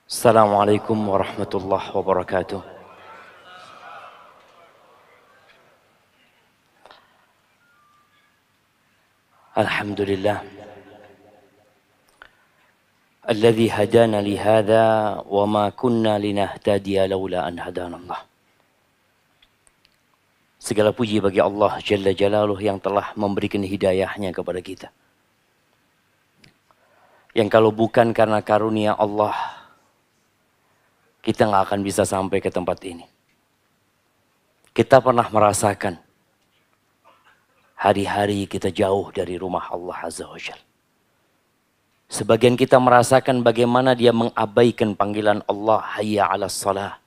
Assalamualaikum warahmatullahi wabarakatuh. Alhamdulillah. Alladhi hadana lihada wa ma kunna linahtadiya laula an hadana Allah. Segala puji bagi Allah Jalla Jalaluh yang telah memberikan hidayahnya kepada kita. Yang kalau bukan karena karunia Allah, kita nggak akan bisa sampai ke tempat ini. Kita pernah merasakan hari-hari kita jauh dari rumah Allah Azza wa Jalla. Sebagian kita merasakan bagaimana dia mengabaikan panggilan Allah, hayya 'alas shalah.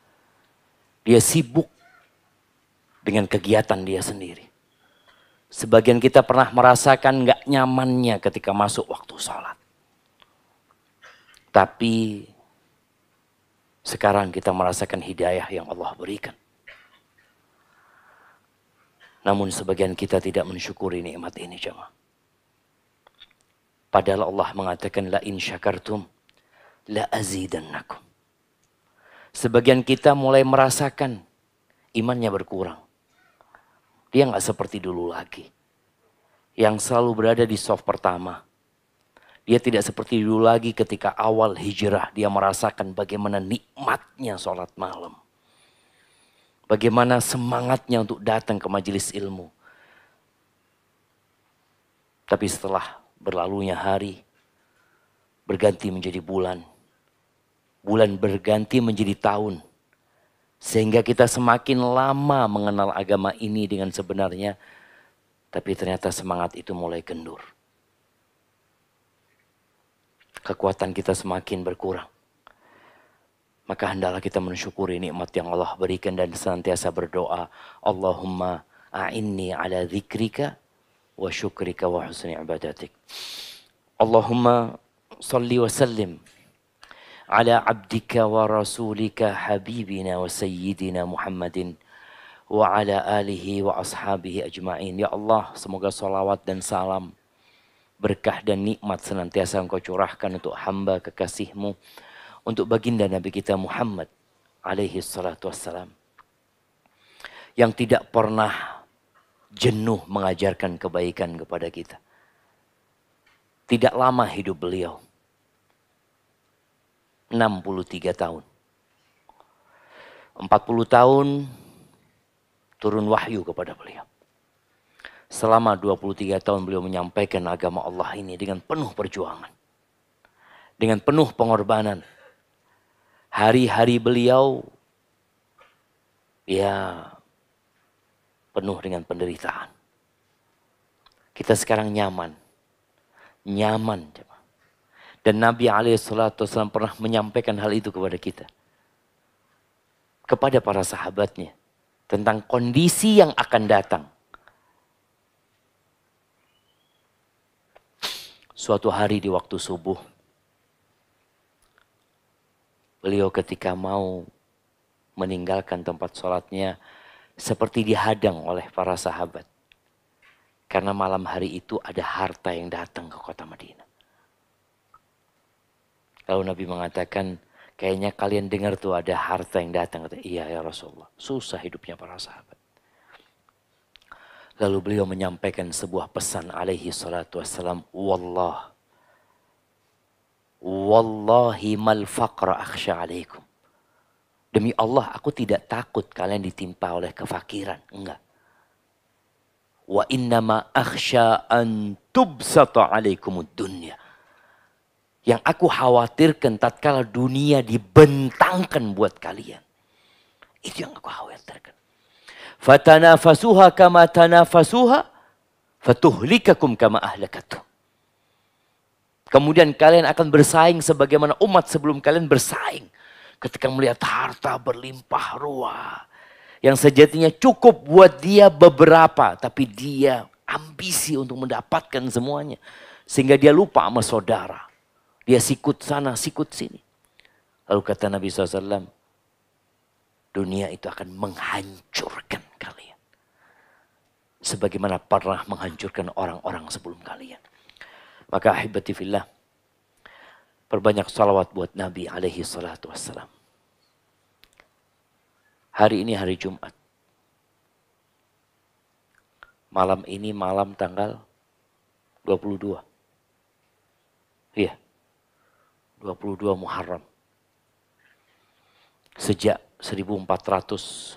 Dia sibuk dengan kegiatan dia sendiri. Sebagian kita pernah merasakan gak nyamannya ketika masuk waktu sholat. Tapi sekarang kita merasakan hidayah yang Allah berikan. Namun sebagian kita tidak mensyukuri nikmat ini, jemaah. Padahal Allah mengatakan la in syakartum la azidannakum. Sebagian kita mulai merasakan imannya berkurang. Dia nggak seperti dulu lagi. Yang selalu berada di saf pertama. Dia tidak seperti dulu lagi ketika awal hijrah. Dia merasakan bagaimana nikmatnya sholat malam. Bagaimana semangatnya untuk datang ke majelis ilmu. Tapi setelah berlalunya hari, berganti menjadi bulan. Bulan berganti menjadi tahun. Sehingga kita semakin lama mengenal agama ini dengan sebenarnya. Tapi ternyata semangat itu mulai kendur. Kekuatan kita semakin berkurang. Maka hendaklah kita mensyukuri nikmat yang Allah berikan dan senantiasa berdoa. Allahumma a'inni ala dzikrika wa syukrika wa husni ibadatik. Allahumma salli wa sallim ala abdika wa rasulika habibina wa sayyidina Muhammadin wa ala alihi wa ashabihi ajma'in. Ya Allah, semoga salawat dan salam, berkah dan nikmat senantiasa Engkau curahkan untuk hamba kekasih-Mu, untuk baginda Nabi kita Muhammad alaihi salatu wassalam. Yang tidak pernah jenuh mengajarkan kebaikan kepada kita. Tidak lama hidup beliau. 63 tahun. 40 tahun turun wahyu kepada beliau. Selama 23 tahun beliau menyampaikan agama Allah ini dengan penuh perjuangan. Dengan penuh pengorbanan. Hari-hari beliau ya penuh dengan penderitaan. Kita sekarang nyaman. Nyaman. Dan Nabi SAW pernah menyampaikan hal itu kepada kita. Kepada para sahabatnya. Tentang kondisi yang akan datang. Suatu hari di waktu subuh. Beliau ketika mau meninggalkan tempat sholatnya. Seperti dihadang oleh para sahabat. Karena malam hari itu ada harta yang datang ke kota Madinah. Lalu Nabi mengatakan, kayaknya kalian dengar tuh ada harta yang datang. Kata, iya ya Rasulullah, susah hidupnya para sahabat. Lalu beliau menyampaikan sebuah pesan alaihi salatu wassalam. Wallahi mal faqra akhsha alaikum. Demi Allah aku tidak takut kalian ditimpa oleh kefakiran. Enggak. Wa innama akhsha an tubsata alaikumud dunya. Yang aku khawatirkan tatkala dunia dibentangkan buat kalian. Itu yang aku khawatirkan. Fatanafasuha kama tanafasuha fatuhlikakum kama ahlakatuh. Kemudian kalian akan bersaing sebagaimana umat sebelum kalian bersaing. Ketika melihat harta berlimpah ruah. Yang sejatinya cukup buat dia beberapa. Tapi dia ambisi untuk mendapatkan semuanya. Sehingga dia lupa sama saudara. Dia sikut sana, sikut sini. Lalu kata Nabi SAW. Dunia itu akan menghancurkan kalian. Sebagaimana pernah menghancurkan orang-orang sebelum kalian. Maka ahibati fillah. Perbanyak salawat buat Nabi alaihi salatu wassalam. Hari ini hari Jumat. Malam ini malam tanggal 22. Iya. 22 Muharram. Sejak 1444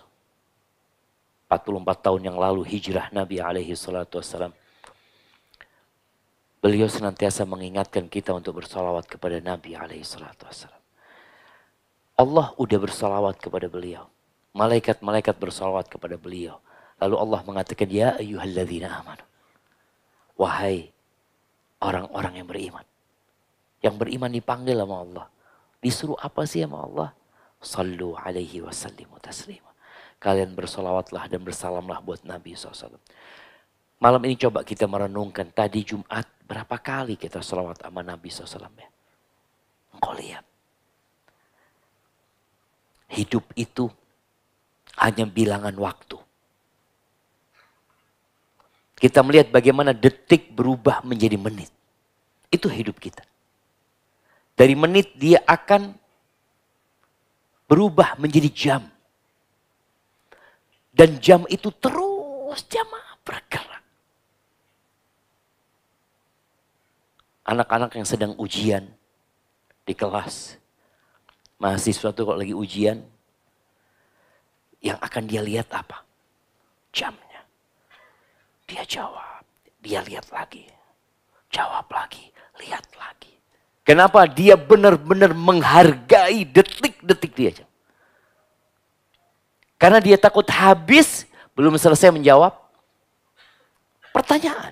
tahun yang lalu hijrah Nabi alaihi salatu wassalam. Beliau senantiasa mengingatkan kita untuk bersalawat kepada Nabi alaihi salatu wassalam. Allah udah bersalawat kepada beliau. Malaikat-malaikat bersalawat kepada beliau. Lalu Allah mengatakan, ya ayyuhalladzina amanu. Wahai orang-orang yang beriman. Yang beriman dipanggil sama Allah. Disuruh apa sih sama Allah? Sallu alaihi wasallimu taslima. Kalian bersalawatlah dan bersalamlah buat Nabi SAW. Malam ini coba kita merenungkan. Tadi Jumat berapa kali kita salawat sama Nabi SAW ya? Engkau lihat. Hidup itu hanya bilangan waktu. Kita melihat bagaimana detik berubah menjadi menit. Itu hidup kita. Dari menit dia akan berubah menjadi jam. Dan jam itu terus jamaah bergerak. Anak-anak yang sedang ujian di kelas. Mahasiswa itu kalau lagi ujian. Yang akan dia lihat apa? Jamnya. Dia jawab. Dia lihat lagi. Jawab lagi. Lihat lagi. Kenapa? Dia benar-benar menghargai detik-detik dia. Karena dia takut habis, belum selesai menjawab pertanyaan.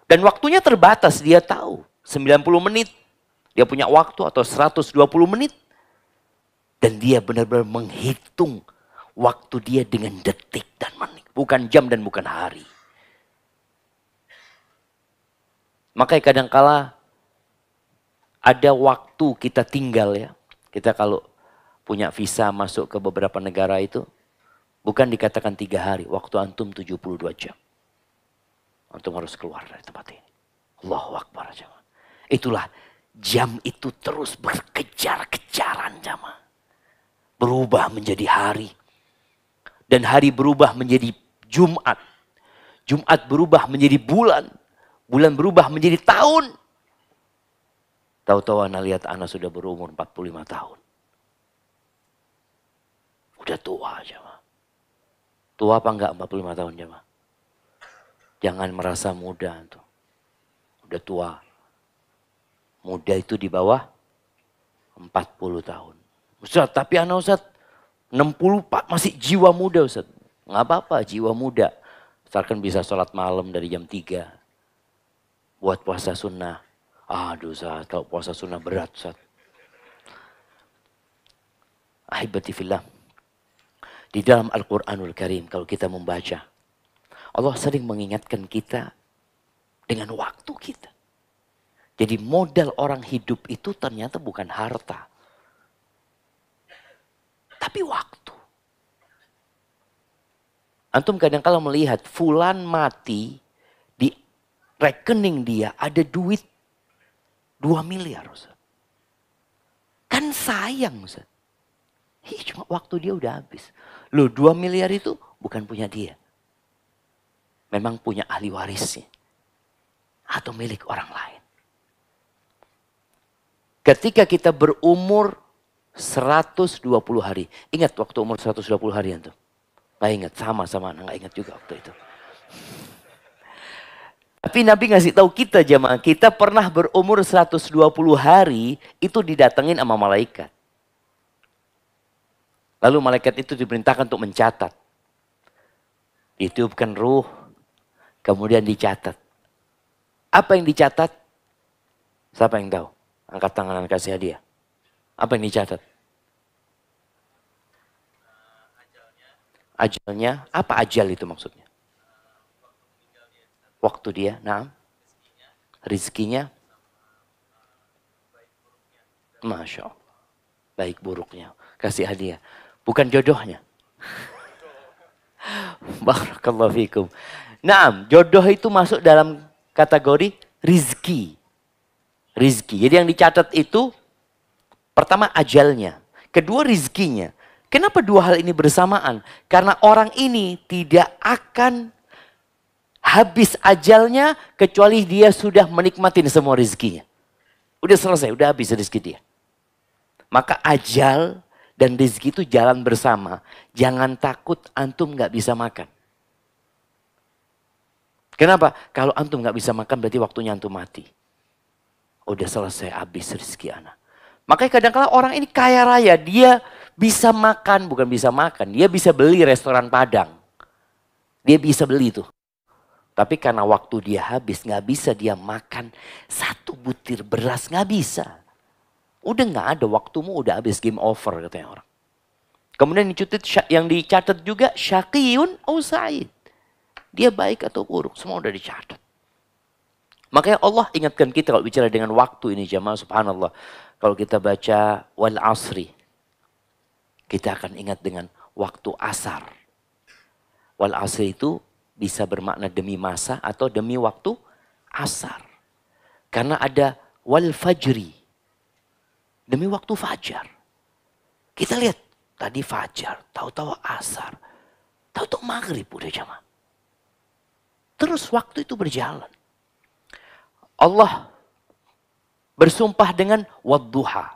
Dan waktunya terbatas, dia tahu. 90 menit, dia punya waktu atau 120 menit. Dan dia benar-benar menghitung waktu dia dengan detik dan menit. Bukan jam dan bukan hari. Makanya kadangkala ada waktu kita tinggal ya. Kita kalau punya visa masuk ke beberapa negara itu. Bukan dikatakan 3 hari. Waktu antum 72 jam. Antum harus keluar dari tempat ini. Allahu Akbar jamaah. Itulah jam itu terus berkejar-kejaran jamaah. Berubah menjadi hari. Dan hari berubah menjadi Jumat. Jumat berubah menjadi bulan. Bulan berubah menjadi tahun. Tahu-tahu anak lihat anak sudah berumur 45 tahun. Udah tua jamaah. Tua apa enggak 45 tahun jamaah? Jangan merasa muda tuh. Udah tua. Muda itu di bawah 40 tahun. Ustaz, tapi anak Ustaz 60 Pak masih jiwa muda Ustaz. Enggak apa-apa jiwa muda. Misalkan bisa sholat malam dari jam 3. Buat puasa sunnah. Aduh Ustaz, kalau puasa sunnah berat Ustaz. Ahibati fillah. Di dalam Al-Quranul Karim kalau kita membaca. Allah sering mengingatkan kita dengan waktu kita. Jadi modal orang hidup itu ternyata bukan harta. Tapi waktu. Antum kadang-kala melihat fulan mati di rekening dia ada duit 2 miliar Ustaz. Kan sayang Ustaz. Cuma waktu dia udah habis. Loh 2 miliar itu bukan punya dia. Memang punya ahli warisnya. Atau milik orang lain. Ketika kita berumur 120 hari. Ingat waktu umur 120 hari itu? Gak ingat, sama-sama gak ingat juga waktu itu. Tapi Nabi ngasih tahu kita jamaah. Kita pernah berumur 120 hari itu didatengin sama malaikat. Lalu malaikat itu diperintahkan untuk mencatat. Ditiupkan ruh. Kemudian dicatat. Apa yang dicatat? Siapa yang tahu? Angkat tangan dan kasih hadiah. Apa yang dicatat? Ajalnya. Apa ajal itu maksudnya? Waktu dia. Nah. Rizkinya. Masya Allah. Baik buruknya. Kasih hadiah. Bukan jodohnya. Barakallahu fikum. Naam, jodoh itu masuk dalam kategori rizki. Rizki. Jadi yang dicatat itu Pertama ajalnya, kedua rizkinya. Kenapa dua hal ini bersamaan? Karena orang ini tidak akan habis ajalnya kecuali dia sudah menikmati semua rizkinya. Udah selesai, udah habis rizki dia. Maka ajal dan rizki itu jalan bersama. Jangan takut antum gak bisa makan. Kenapa? Kalau antum gak bisa makan berarti waktunya antum mati. Udah selesai, habis rizki anak. Makanya kadang-kadang orang ini kaya raya, dia bisa makan, bukan bisa makan. Dia bisa beli restoran Padang. Dia bisa beli itu. Tapi karena waktu dia habis, gak bisa dia makan satu butir beras, gak bisa. Udah gak ada, waktumu udah habis, game over katanya orang. Kemudian yang dicatat juga, syaqiyun au sa'id. Dia baik atau buruk, semua udah dicatat. Makanya Allah ingatkan kita kalau bicara dengan waktu ini jamaah, subhanallah. Kalau kita baca wal asri, kita akan ingat dengan waktu asar. Wal asri itu bisa bermakna demi masa atau demi waktu asar. Karena ada wal fajri, demi waktu fajar. Kita lihat tadi fajar, tahu-tahu asar, tahu-tahu maghrib udah jamaah. Terus waktu itu berjalan. Allah bersumpah dengan wadduha.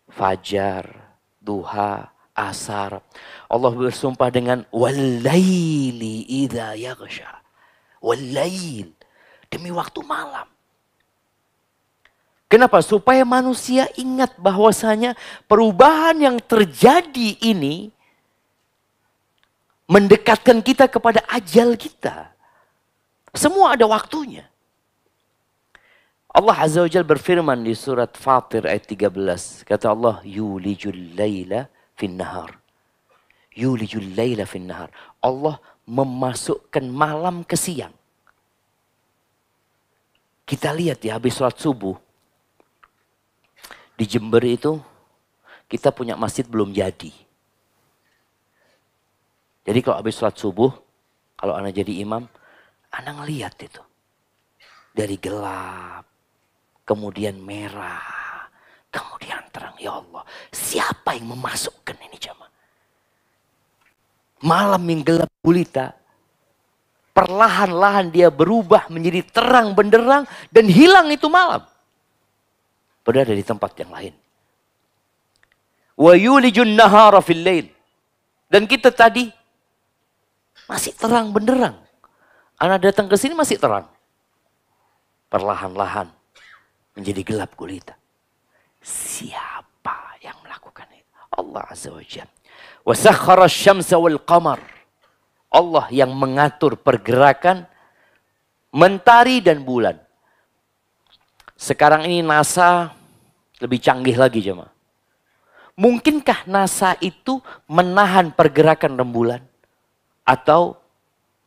Fajar, duha, asar. Allah bersumpah dengan wallaili idza yaghsha. Wallail, demi waktu malam. Kenapa? Supaya manusia ingat bahwasanya perubahan yang terjadi ini mendekatkan kita kepada ajal kita. Semua ada waktunya. Allah Azza wa Jalla berfirman di surat Fatir ayat 13. Kata Allah, yulijul layla fin nahar. Yulijul layla fin nahar. Allah memasukkan malam ke siang. Kita lihat ya, habis sholat subuh. Di Jember itu, kita punya masjid belum jadi. Jadi kalau habis sholat subuh, kalau anak jadi imam, anak ngeliat itu. Dari gelap. Kemudian merah, kemudian terang. Ya Allah, siapa yang memasukkan ini jamaah? Malam yang gelap gulita, perlahan-lahan dia berubah menjadi terang benderang dan hilang itu malam. Berada di tempat yang lain. Wa yulijun nahara fil lail. Dan kita tadi masih terang benderang. Anak datang ke sini masih terang. Perlahan-lahan menjadi gelap gulita. Siapa yang melakukan itu? Allah Azza wa Jalla. Wa sakhkhara asy-syamsa wal qamar. Allah yang mengatur pergerakan mentari dan bulan. Sekarang ini NASA lebih canggih lagi jemaah. Mungkinkah NASA itu menahan pergerakan rembulan atau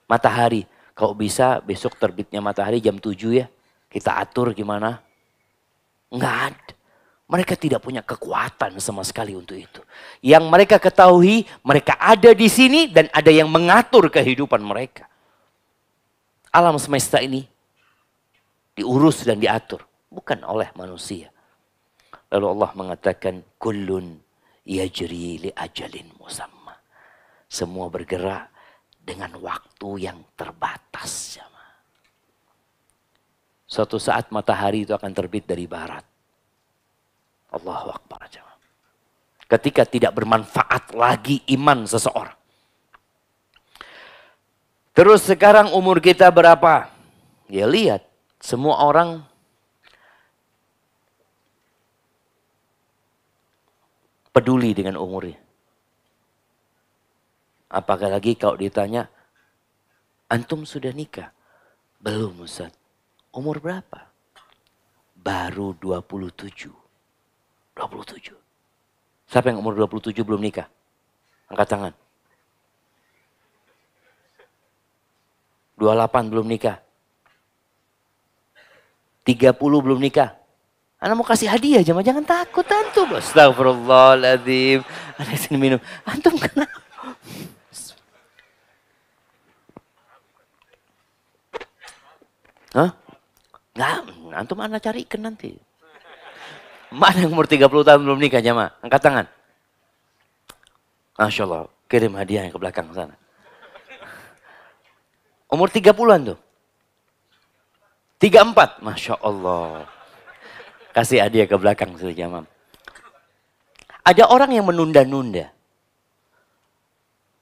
matahari? Kalau bisa besok terbitnya matahari jam 7 ya. Kita atur gimana? Enggak ada. Mereka tidak punya kekuatan sama sekali untuk itu. Yang mereka ketahui, mereka ada di sini dan ada yang mengatur kehidupan mereka. Alam semesta ini diurus dan diatur, bukan oleh manusia. Lalu Allah mengatakan, kullun yajri li ajalin musamma. Semua bergerak dengan waktu yang terbatas. Suatu saat matahari itu akan terbit dari barat. Allahu Akbar. Ketika tidak bermanfaat lagi iman seseorang. Terus sekarang umur kita berapa? Ya lihat, semua orang peduli dengan umurnya. Apalagi kalau ditanya, antum sudah nikah? Belum Ustaz. Umur berapa? Baru 27. 27. Siapa yang umur 27 belum nikah? Angkat tangan. 28 belum nikah. 30 belum nikah. Anak mau kasih hadiah, jangan takut antum. Astagfirullahaladzim. Anak sini minum. Antum kenapa? Hah? Nggak, antum anak carikan nanti. Mana yang umur 30 tahun belum nikah jamaah? Angkat tangan. Masya Allah, kirim hadiah yang ke belakang sana. Umur 30-an tuh. 34, Masya Allah. Kasih hadiah ke belakang sudah jamaah. Ada orang yang menunda-nunda.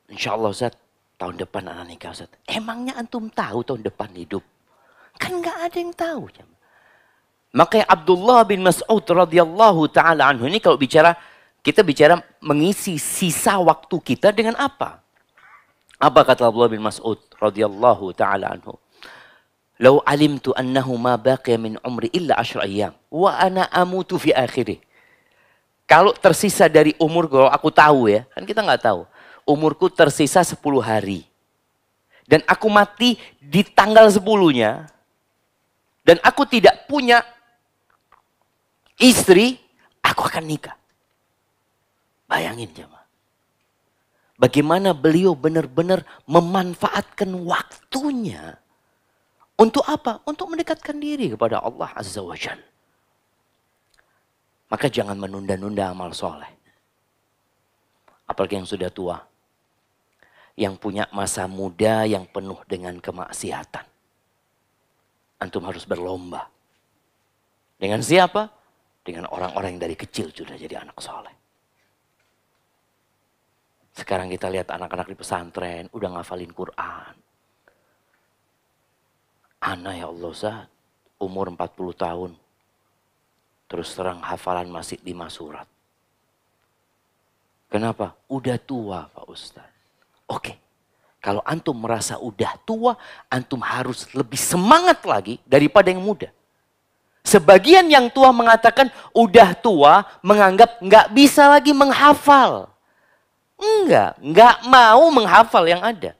Insya Allah Ustaz, tahun depan anak nikah Ustaz. Emangnya antum tahu tahun depan hidup? Kan nggak ada yang tahu. Makanya Abdullah bin Mas'ud radhiyallahu taala anhu ini kalau kita bicara mengisi sisa waktu kita dengan apa? Apa kata Abdullah bin Mas'ud radhiyallahu taala anhu? "Lau alimtu annahu ma baqiya min umri illa 10 ayyam wa ana amutu fi akhirih." Kalau tersisa dari umur, kalau aku tahu ya, kan kita nggak tahu. Umurku tersisa 10 hari. Dan aku mati di tanggal 10-nya. Dan aku tidak punya istri, aku akan nikah. Bayangin jemaah. Bagaimana beliau benar-benar memanfaatkan waktunya. Untuk apa? Untuk mendekatkan diri kepada Allah Azza wa Jalla. Maka jangan menunda-nunda amal soleh. Apalagi yang sudah tua. Yang punya masa muda yang penuh dengan kemaksiatan. Antum harus berlomba. Dengan siapa? Dengan orang-orang yang dari kecil sudah jadi anak soleh. Sekarang kita lihat anak-anak di pesantren udah ngafalin Quran. Anak ya Allah Ustaz, umur 40 tahun. Terus terang hafalan masih 5 surat. Kenapa? Udah tua Pak Ustaz. Oke, kalau antum merasa udah tua, antum harus lebih semangat lagi daripada yang muda. Sebagian yang tua mengatakan udah tua, menganggap nggak bisa lagi menghafal. Nggak mau menghafal yang ada.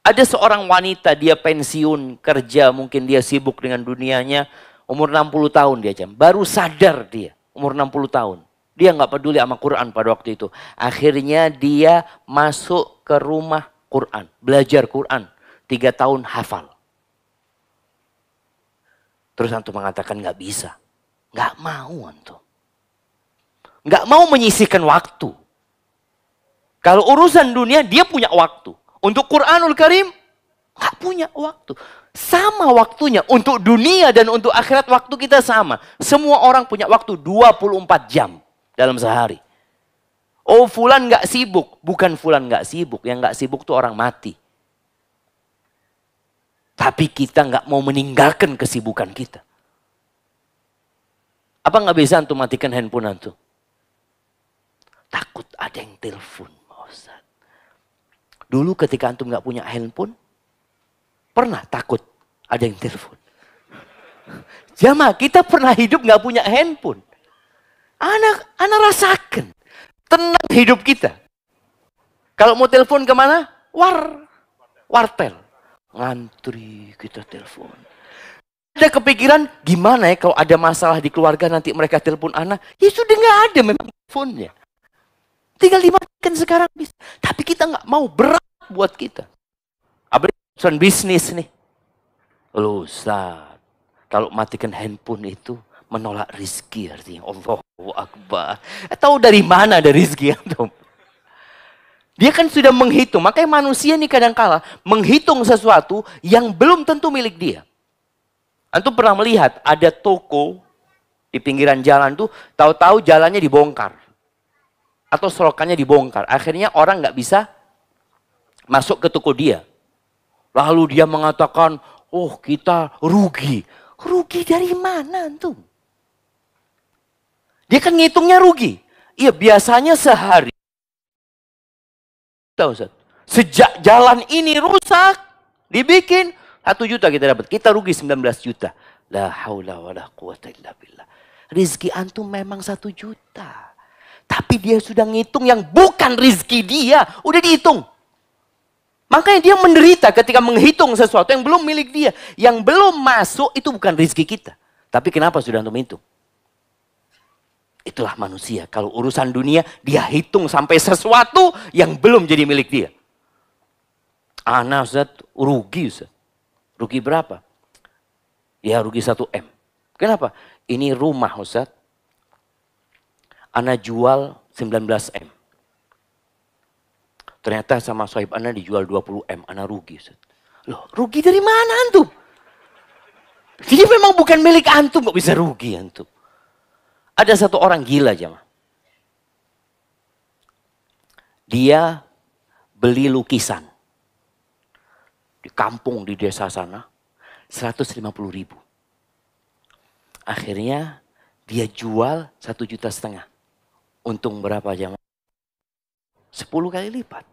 Ada seorang wanita, dia pensiun kerja, mungkin dia sibuk dengan dunianya, umur 60 tahun dia jam. Baru sadar dia, umur 60 tahun. Dia nggak peduli sama Quran pada waktu itu. Akhirnya dia masuk ke rumah Quran, belajar Quran. 3 tahun hafal. Terus antum mengatakan nggak bisa. Nggak mau antum. Nggak mau menyisihkan waktu. Kalau urusan dunia dia punya waktu. Untuk Quranul Karim nggak punya waktu. Sama waktunya untuk dunia dan untuk akhirat waktu kita sama. Semua orang punya waktu 24 jam dalam sehari. Oh fulan nggak sibuk. Bukan fulan nggak sibuk. Yang nggak sibuk tuh orang mati. Tapi kita nggak mau meninggalkan kesibukan kita. Apa nggak bisa antum matikan handphone antum? Takut ada yang telepon. Ustaz. Dulu ketika antum nggak punya handphone, pernah takut ada yang telepon. Jamaah, kita pernah hidup nggak punya handphone. Anak rasakan tenang hidup kita. Kalau mau telepon kemana? Wartel. Ngantri kita telepon. Ada kepikiran gimana ya kalau ada masalah di keluarga nanti mereka telepon anak. Ya sudah nggak ada memang teleponnya. Tinggal dimatikan sekarang bisa. Tapi kita nggak mau, berat buat kita. Apalagi urusan bisnis nih. Loh Ustaz, kalau matikan handphone itu menolak rizki artinya. Allahu Akbar. Tahu dari mana ada rizki antum? Dia kan sudah menghitung. Makanya manusia ini kadang-kala menghitung sesuatu yang belum tentu milik dia. Antum pernah melihat ada toko di pinggiran jalan tuh, tahu-tahu jalannya dibongkar. Atau selokannya dibongkar. Akhirnya orang nggak bisa masuk ke toko dia. Lalu dia mengatakan, oh kita rugi. Rugi dari mana antum? Dia kan ngitungnya rugi. Iya biasanya sehari. Tahu Ustaz? Sejak jalan ini rusak, dibikin 1 juta kita dapat. Kita rugi 19 juta. La haula wa la quwata illa billah. Rizki antum memang 1 juta. Tapi dia sudah ngitung yang bukan rizki dia. Udah dihitung. Makanya dia menderita ketika menghitung sesuatu yang belum milik dia. Yang belum masuk itu bukan rizki kita. Tapi kenapa sudah antum hitung? Itulah manusia. Kalau urusan dunia dia hitung sampai sesuatu yang belum jadi milik dia. Ustaz, rugi Ustaz. Rugi berapa? Ya rugi 1 M. Kenapa? Ini rumah Ustaz. Ana jual 19 M. Ternyata sama sohib ana dijual 20 M. Ana rugi Ustaz. Loh, rugi dari mana antum? Jadi memang bukan milik antum, kok bisa rugi antum. Ada satu orang gila jemaah. Dia beli lukisan. Di kampung di desa sana. 150.000. Akhirnya dia jual 1,5 juta. Untung berapa jemaah? 10 kali lipat.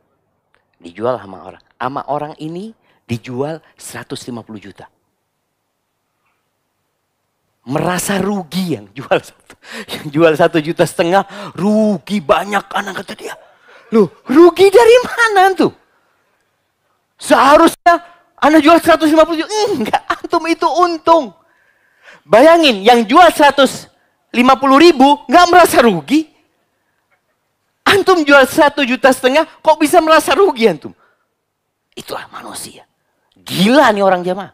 Dijual sama orang. Sama orang ini dijual 150 juta. Merasa rugi yang jual 1,5 juta, rugi banyak. Anak kata dia, loh rugi dari mana tuh? Seharusnya anak jual 150 juta. Enggak, antum itu untung. Bayangin yang jual 150.000 nggak merasa rugi. Antum jual 1,5 juta, kok bisa merasa rugi antum? Itulah manusia. Gila nih orang jamaah.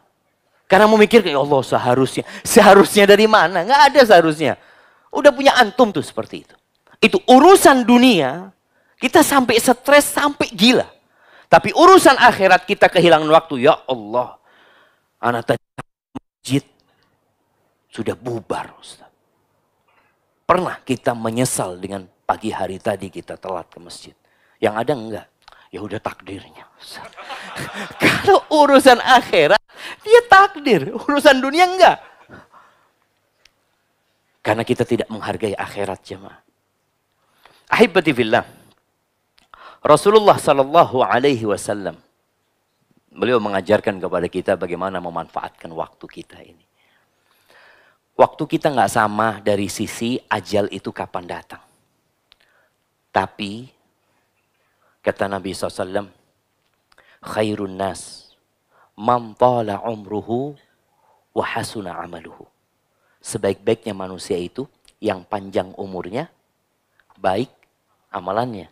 Karena memikir, ya Allah seharusnya. Seharusnya dari mana? Nggak ada seharusnya. Udah punya antum tuh seperti itu. Itu urusan dunia, kita sampai stres, sampai gila. Tapi urusan akhirat kita kehilangan waktu. Ya Allah, anak tadi masjid sudah bubar Ustaz. Pernah kita menyesal dengan pagi hari tadi kita telat ke masjid. Yang ada enggak? Ya udah takdirnya. Kalau urusan akhirat, dia takdir. Urusan dunia enggak. Karena kita tidak menghargai akhirat jemaah. Ahibati fillah. Rasulullah sallallahu alaihi wasallam. Beliau mengajarkan kepada kita bagaimana memanfaatkan waktu kita ini. Waktu kita nggak sama dari sisi ajal itu kapan datang. Tapi kata Nabi SAW, khairun nas man tala umruhu wa hasuna amaluhu. Sebaik-baiknya manusia itu yang panjang umurnya, baik amalannya.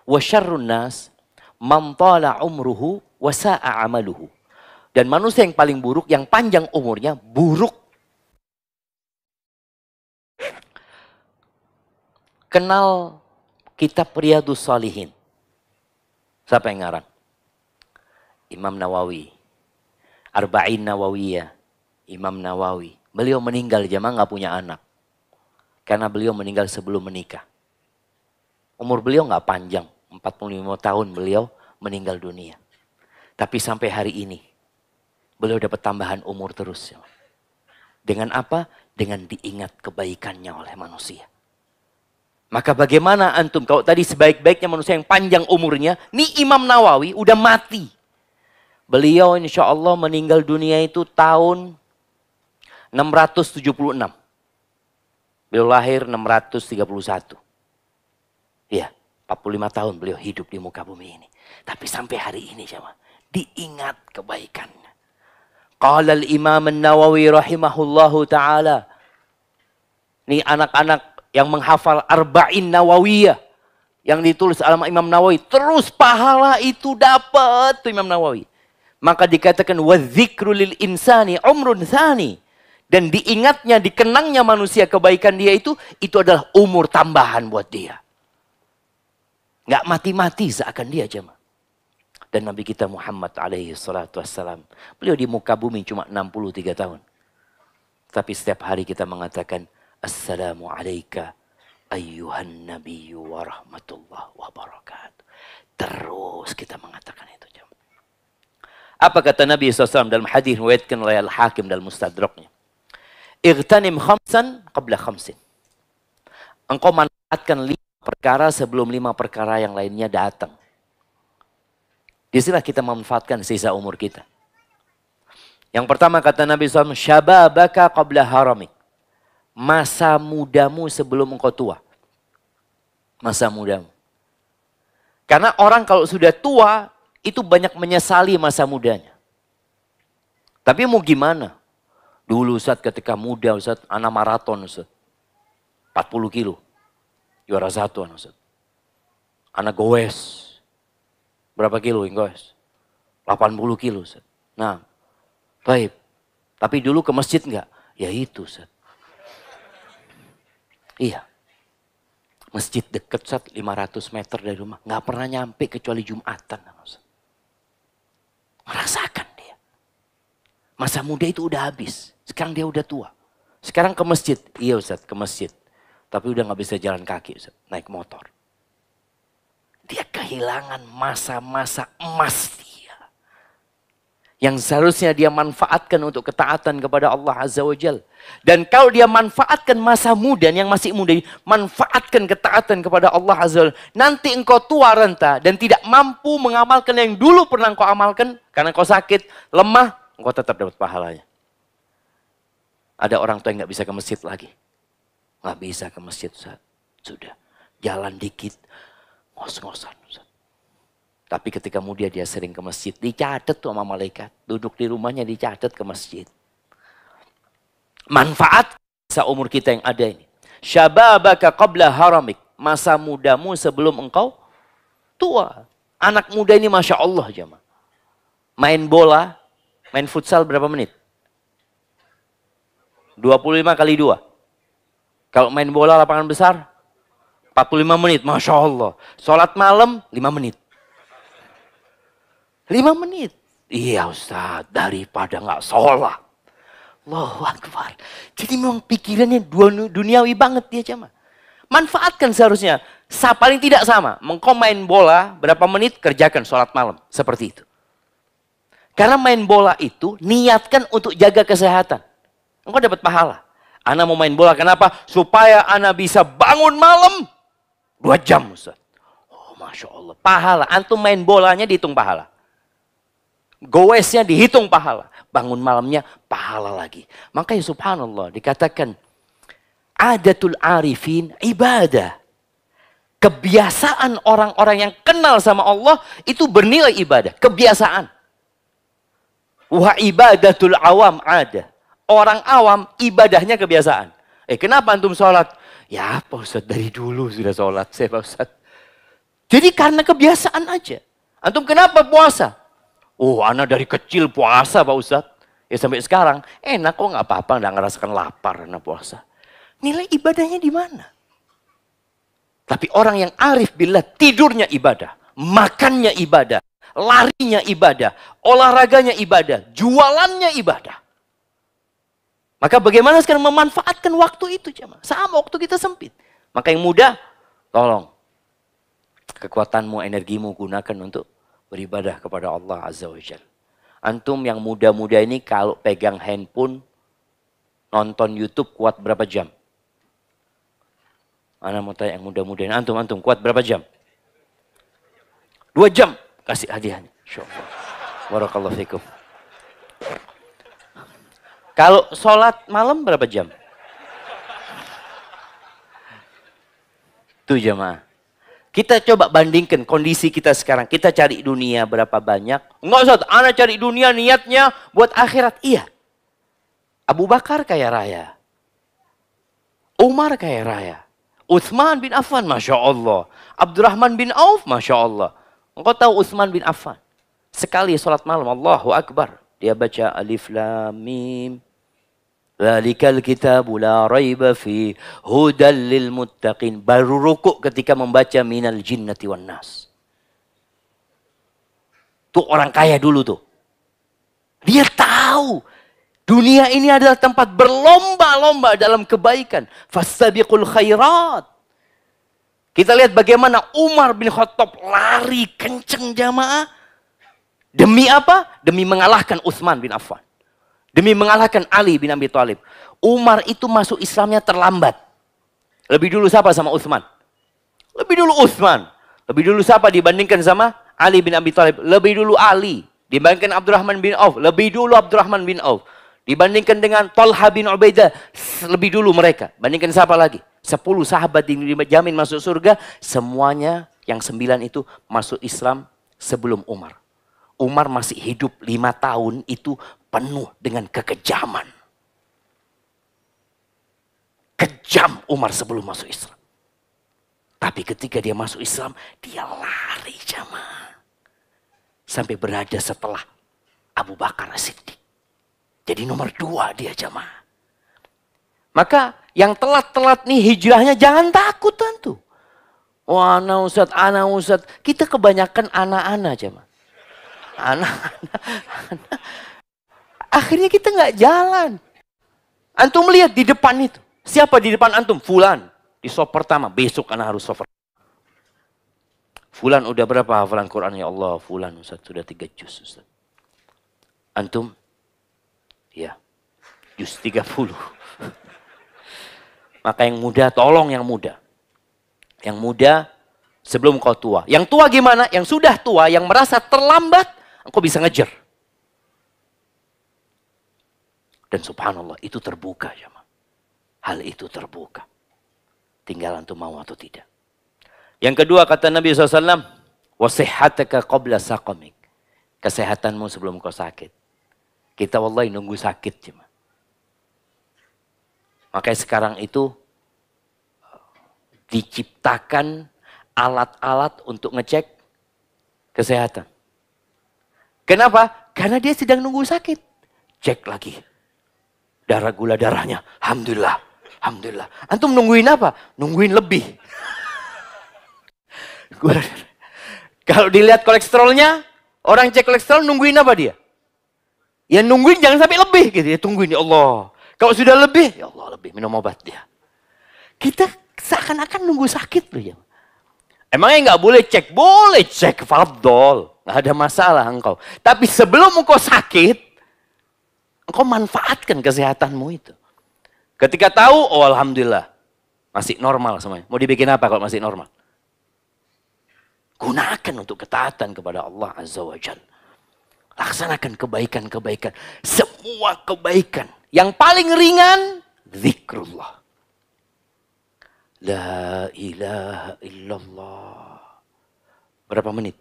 Wa syarrun nas man tala umruhu wa sa'a amaluhu. Dan manusia yang paling buruk, yang panjang umurnya, buruk. Kenal kitab Riyadhus Shalihin. Siapa yang ngarang? Imam Nawawi. Arba'in Nawawiyah. Imam Nawawi. Beliau meninggal jemaah nggak punya anak. Karena beliau meninggal sebelum menikah. Umur beliau nggak panjang. 45 tahun beliau meninggal dunia. Tapi sampai hari ini. Beliau dapat tambahan umur terus. Dengan apa? Dengan diingat kebaikannya oleh manusia. Maka bagaimana antum, kalau tadi sebaik-baiknya manusia yang panjang umurnya, nih Imam Nawawi udah mati. Beliau insya Allah meninggal dunia itu tahun 676. Beliau lahir 631. Iya, 45 tahun beliau hidup di muka bumi ini. Tapi sampai hari ini sama diingat kebaikannya. Qala al-Imam An-Nawawi rahimahullahu ta'ala. Nih anak-anak yang menghafal Arba'in Nawawiyah yang ditulis oleh Imam Nawawi, terus pahala itu dapat tuh Imam Nawawi. Maka dikatakan wadzikru lil insani umrun tsani, dan diingatnya, dikenangnya manusia kebaikan dia itu adalah umur tambahan buat dia. Enggak mati-mati seakan dia jemaah. Dan Nabi kita Muhammad alaihi salatu wassalam, beliau di muka bumi cuma 63 tahun. Tapi setiap hari kita mengatakan Assalamu alayka ayyuhan nabiyyu wa rahmatullah wa barakatuh. Terus kita mengatakan itu. Apa kata Nabi SAW dalam hadis riwayatkan oleh Al-Hakim dalam Mustadraknya? Igtanim khamsan qabla khamsin. Engkau manfaatkan 5 perkara sebelum 5 perkara yang lainnya datang. Disinilah kita memanfaatkan sisa umur kita. Yang pertama kata Nabi SAW, syababaka qabla haramik. Masa mudamu sebelum engkau tua. Masa mudamu. Karena orang kalau sudah tua, itu banyak menyesali masa mudanya. Tapi mau gimana? Dulu Ustaz ketika muda Ustaz, anak maraton Ustaz. 40 kilo. Juara 1 anak Ustaz. Anak goes. Berapa kilo yang goes? 80 kilo Ustaz. Nah, baik. Tapi dulu ke masjid enggak? Ya itu Ustaz. Iya. Masjid deket, Ustaz, 500 meter dari rumah. Nggak pernah nyampe kecuali Jumatan. Ustaz. Merasakan dia. Masa muda itu udah habis. Sekarang dia udah tua. Sekarang ke masjid. Iya Ustaz, ke masjid. Tapi udah nggak bisa jalan kaki Ustaz, naik motor. Dia kehilangan masa-masa emas dia. Yang seharusnya dia manfaatkan untuk ketaatan kepada Allah Azza wa Jal. Dan kalau dia manfaatkan masa muda yang masih muda, manfaatkan ketaatan kepada Allah Azza wa Jal. Nanti engkau tua renta dan tidak mampu mengamalkan yang dulu pernah engkau amalkan. Karena engkau sakit, lemah, engkau tetap dapat pahalanya. Ada orang tua yang nggak bisa ke masjid lagi. Nggak bisa ke masjid, Ustaz. Sudah. Jalan dikit. Ngos-ngosan. Tapi ketika muda dia sering ke masjid. Dicatat tuh sama malaikat. Duduk di rumahnya dicatat ke masjid. Manfaat seumur kita yang ada ini. Syababaka qabla haramik. Masa mudamu sebelum engkau tua. Anak muda ini Masya Allah jemaah. Main bola. Main futsal berapa menit? 25 kali 2. Kalau main bola lapangan besar. 45 menit, Masya Allah. Sholat malam, 5 menit. 5 menit. Iya Ustaz, daripada nggak sholat. Allahu Akbar. Jadi memang pikirannya duniawi banget dia cuma. Manfaatkan seharusnya. Paling tidak sama. Engkau main bola, berapa menit, kerjakan sholat malam. Seperti itu. Karena main bola itu, niatkan untuk jaga kesehatan. Engkau dapat pahala. Ana mau main bola, kenapa? Supaya ana bisa bangun malam. 2 jam Ustaz. Oh Masya Allah. Pahala. Antum main bolanya dihitung pahala. Goesnya dihitung pahala. Bangun malamnya pahala lagi. Makanya subhanallah dikatakan. Adatul arifin ibadah. Kebiasaan orang-orang yang kenal sama Allah itu bernilai ibadah. Kebiasaan. Wa ibadatul awam ada. Orang awam ibadahnya kebiasaan. Kenapa antum sholat? Ya Pak Ustaz, dari dulu sudah sholat saya Pak Ustaz. Jadi karena kebiasaan aja. Antum kenapa puasa? Oh anak dari kecil puasa Pak Ustaz. Ya sampai sekarang enak kok nggak apa-apa, nggak ngerasakan lapar anak puasa. Nilai ibadahnya di mana? Tapi orang yang arif billah tidurnya ibadah. Makannya ibadah. Larinya ibadah. Olahraganya ibadah. Jualannya ibadah. Maka bagaimana sekarang memanfaatkan waktu itu jemaah? Sama waktu kita sempit. Maka yang muda, tolong. Kekuatanmu, energimu gunakan untuk beribadah kepada Allah Azza wa Jalla. Antum yang muda-muda ini kalau pegang handphone, nonton YouTube kuat berapa jam? Ana mau tanya yang muda-muda ini. Antum kuat berapa jam? 2 jam. Kasih hadiahnya. Insyaallah. Barakallahu fikum. Kalau sholat malam berapa jam? Tuh jemaah. Kita coba bandingkan kondisi kita sekarang. Kita cari dunia berapa banyak. Enggak Ustaz, ana cari dunia niatnya buat akhirat. Iya. Abu Bakar kaya raya. Umar kaya raya. Utsman bin Affan, Masya Allah. Abdurrahman bin Auf, Masya Allah. Engkau tahu Utsman bin Affan? Sekali sholat malam, Allahu Akbar. Dia baca Alif Lam Mim. Dzalikal kitabu la raiba fi hudal lil muttaqin. Baru rukuk ketika membaca minal jinnati wan nas. Tuh orang kaya dulu tuh. Dia tahu dunia ini adalah tempat berlomba-lomba dalam kebaikan. Fastabiqul khairat. Kita lihat bagaimana Umar bin Khattab lari kenceng jamaah. Demi apa? Demi mengalahkan Utsman bin Affan. Demi mengalahkan Ali bin Abi Thalib. Umar itu masuk Islamnya terlambat. Lebih dulu siapa sama Utsman? Lebih dulu Utsman. Lebih dulu siapa dibandingkan sama Ali bin Abi Thalib? Lebih dulu Ali. Dibandingkan Abdurrahman bin Auf. Lebih dulu Abdurrahman bin Auf. Dibandingkan dengan Talha bin Ubaidah. Lebih dulu mereka. Bandingkan siapa lagi? 10 sahabat dijamin masuk surga. Semuanya yang 9 itu masuk Islam sebelum Umar. Umar masih hidup 5 tahun itu penuh dengan kekejaman. Kejam Umar sebelum masuk Islam. Tapi ketika dia masuk Islam, dia lari jamaah. Sampai berada setelah Abu Bakar As-Siddiq. Jadi nomor 2 dia jamaah. Maka yang telat-telat nih hijrahnya jangan takut tentu. Wah, anak Ustadz. Kita kebanyakan anak-anak jemaah. Anak-anak. Akhirnya kita nggak jalan. Antum lihat di depan itu. Siapa di depan antum? Fulan. Di sop pertama. Besok anak harus sop. Fulan udah berapa hafalan Quran? Ya Allah, Fulan Ustaz sudah 3 juz Ustaz. Antum? Ya, juz 30. Maka yang muda, tolong yang muda. Yang muda sebelum kau tua. Yang tua gimana? Yang sudah tua, yang merasa terlambat, engkau bisa ngejar. Dan subhanallah, itu terbuka. Hal itu terbuka. Tinggal antum mau atau tidak. Yang kedua kata Nabi SAW, wasihataka qabla saqamik. Kesehatanmu sebelum kau sakit. Kita wallahi nunggu sakit. Makanya sekarang itu diciptakan alat-alat untuk ngecek kesehatan. Kenapa? Karena dia sedang nunggu sakit. Cek lagi. Darah gula darahnya. Alhamdulillah. Alhamdulillah. Antum nungguin apa? Nungguin lebih. Kalau dilihat kolesterolnya, orang cek kolesterol nungguin apa dia? Ya nungguin jangan sampai lebih gitu ya, tungguin ya Allah. Kalau sudah lebih, ya Allah lebih minum obat dia. Kita seakan-akan nunggu sakit loh ya. Emangnya nggak boleh cek? Boleh cek, fadol. Nggak ada masalah engkau. Tapi sebelum engkau sakit, engkau manfaatkan kesehatanmu itu. Ketika tahu, oh alhamdulillah. Masih normal semuanya. Mau dibikin apa kalau masih normal? Gunakan untuk ketaatan kepada Allah Azza wa Jalla. Laksanakan kebaikan-kebaikan. Semua kebaikan. Yang paling ringan, zikrullah. La ilaha illallah. Berapa menit?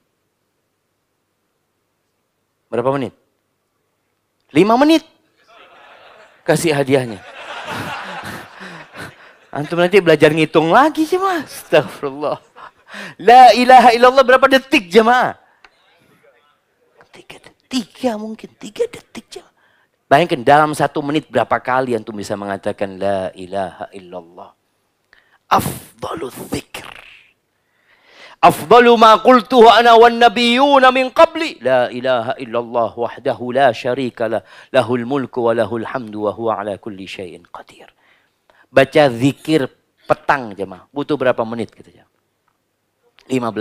Berapa menit? 5 menit. Kasih hadiahnya. Antum nanti belajar ngitung lagi sih mas. Astagfirullah. La ilaha illallah berapa detik jemaah? 3 detik mungkin. 3 detik jemaah. Bayangkan dalam 1 menit berapa kali antum bisa mengatakan la ilaha illallah. Afdalu dzikr. Afdalu ma qultuhu ana wan nabiyyuna min qabli. La ilaha illallah wahdahu la syarika lah. Lahul mulku wa lahul hamdu wa huwa ala kulli syai'in qadir. Baca zikir petang jemaah. Butuh berapa menit gitu ya? 15,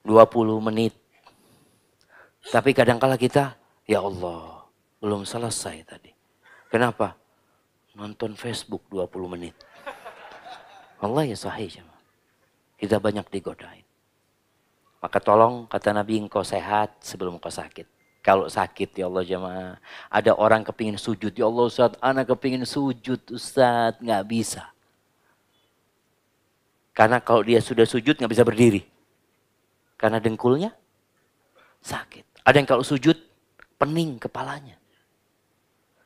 20 menit. Tapi kadangkala kita, ya Allah, belum selesai tadi. Kenapa? Nonton Facebook 20 menit. Allah ya sahih. Kita banyak digodain. Maka tolong, kata Nabi, engkau sehat sebelum engkau sakit. Kalau sakit, ya Allah jemaah. Ada orang kepingin sujud. Ya Allah Ustaz, anak kepingin sujud Ustaz. Nggak bisa. Karena kalau dia sudah sujud nggak bisa berdiri. Karena dengkulnya sakit. Ada yang kalau sujud pening kepalanya.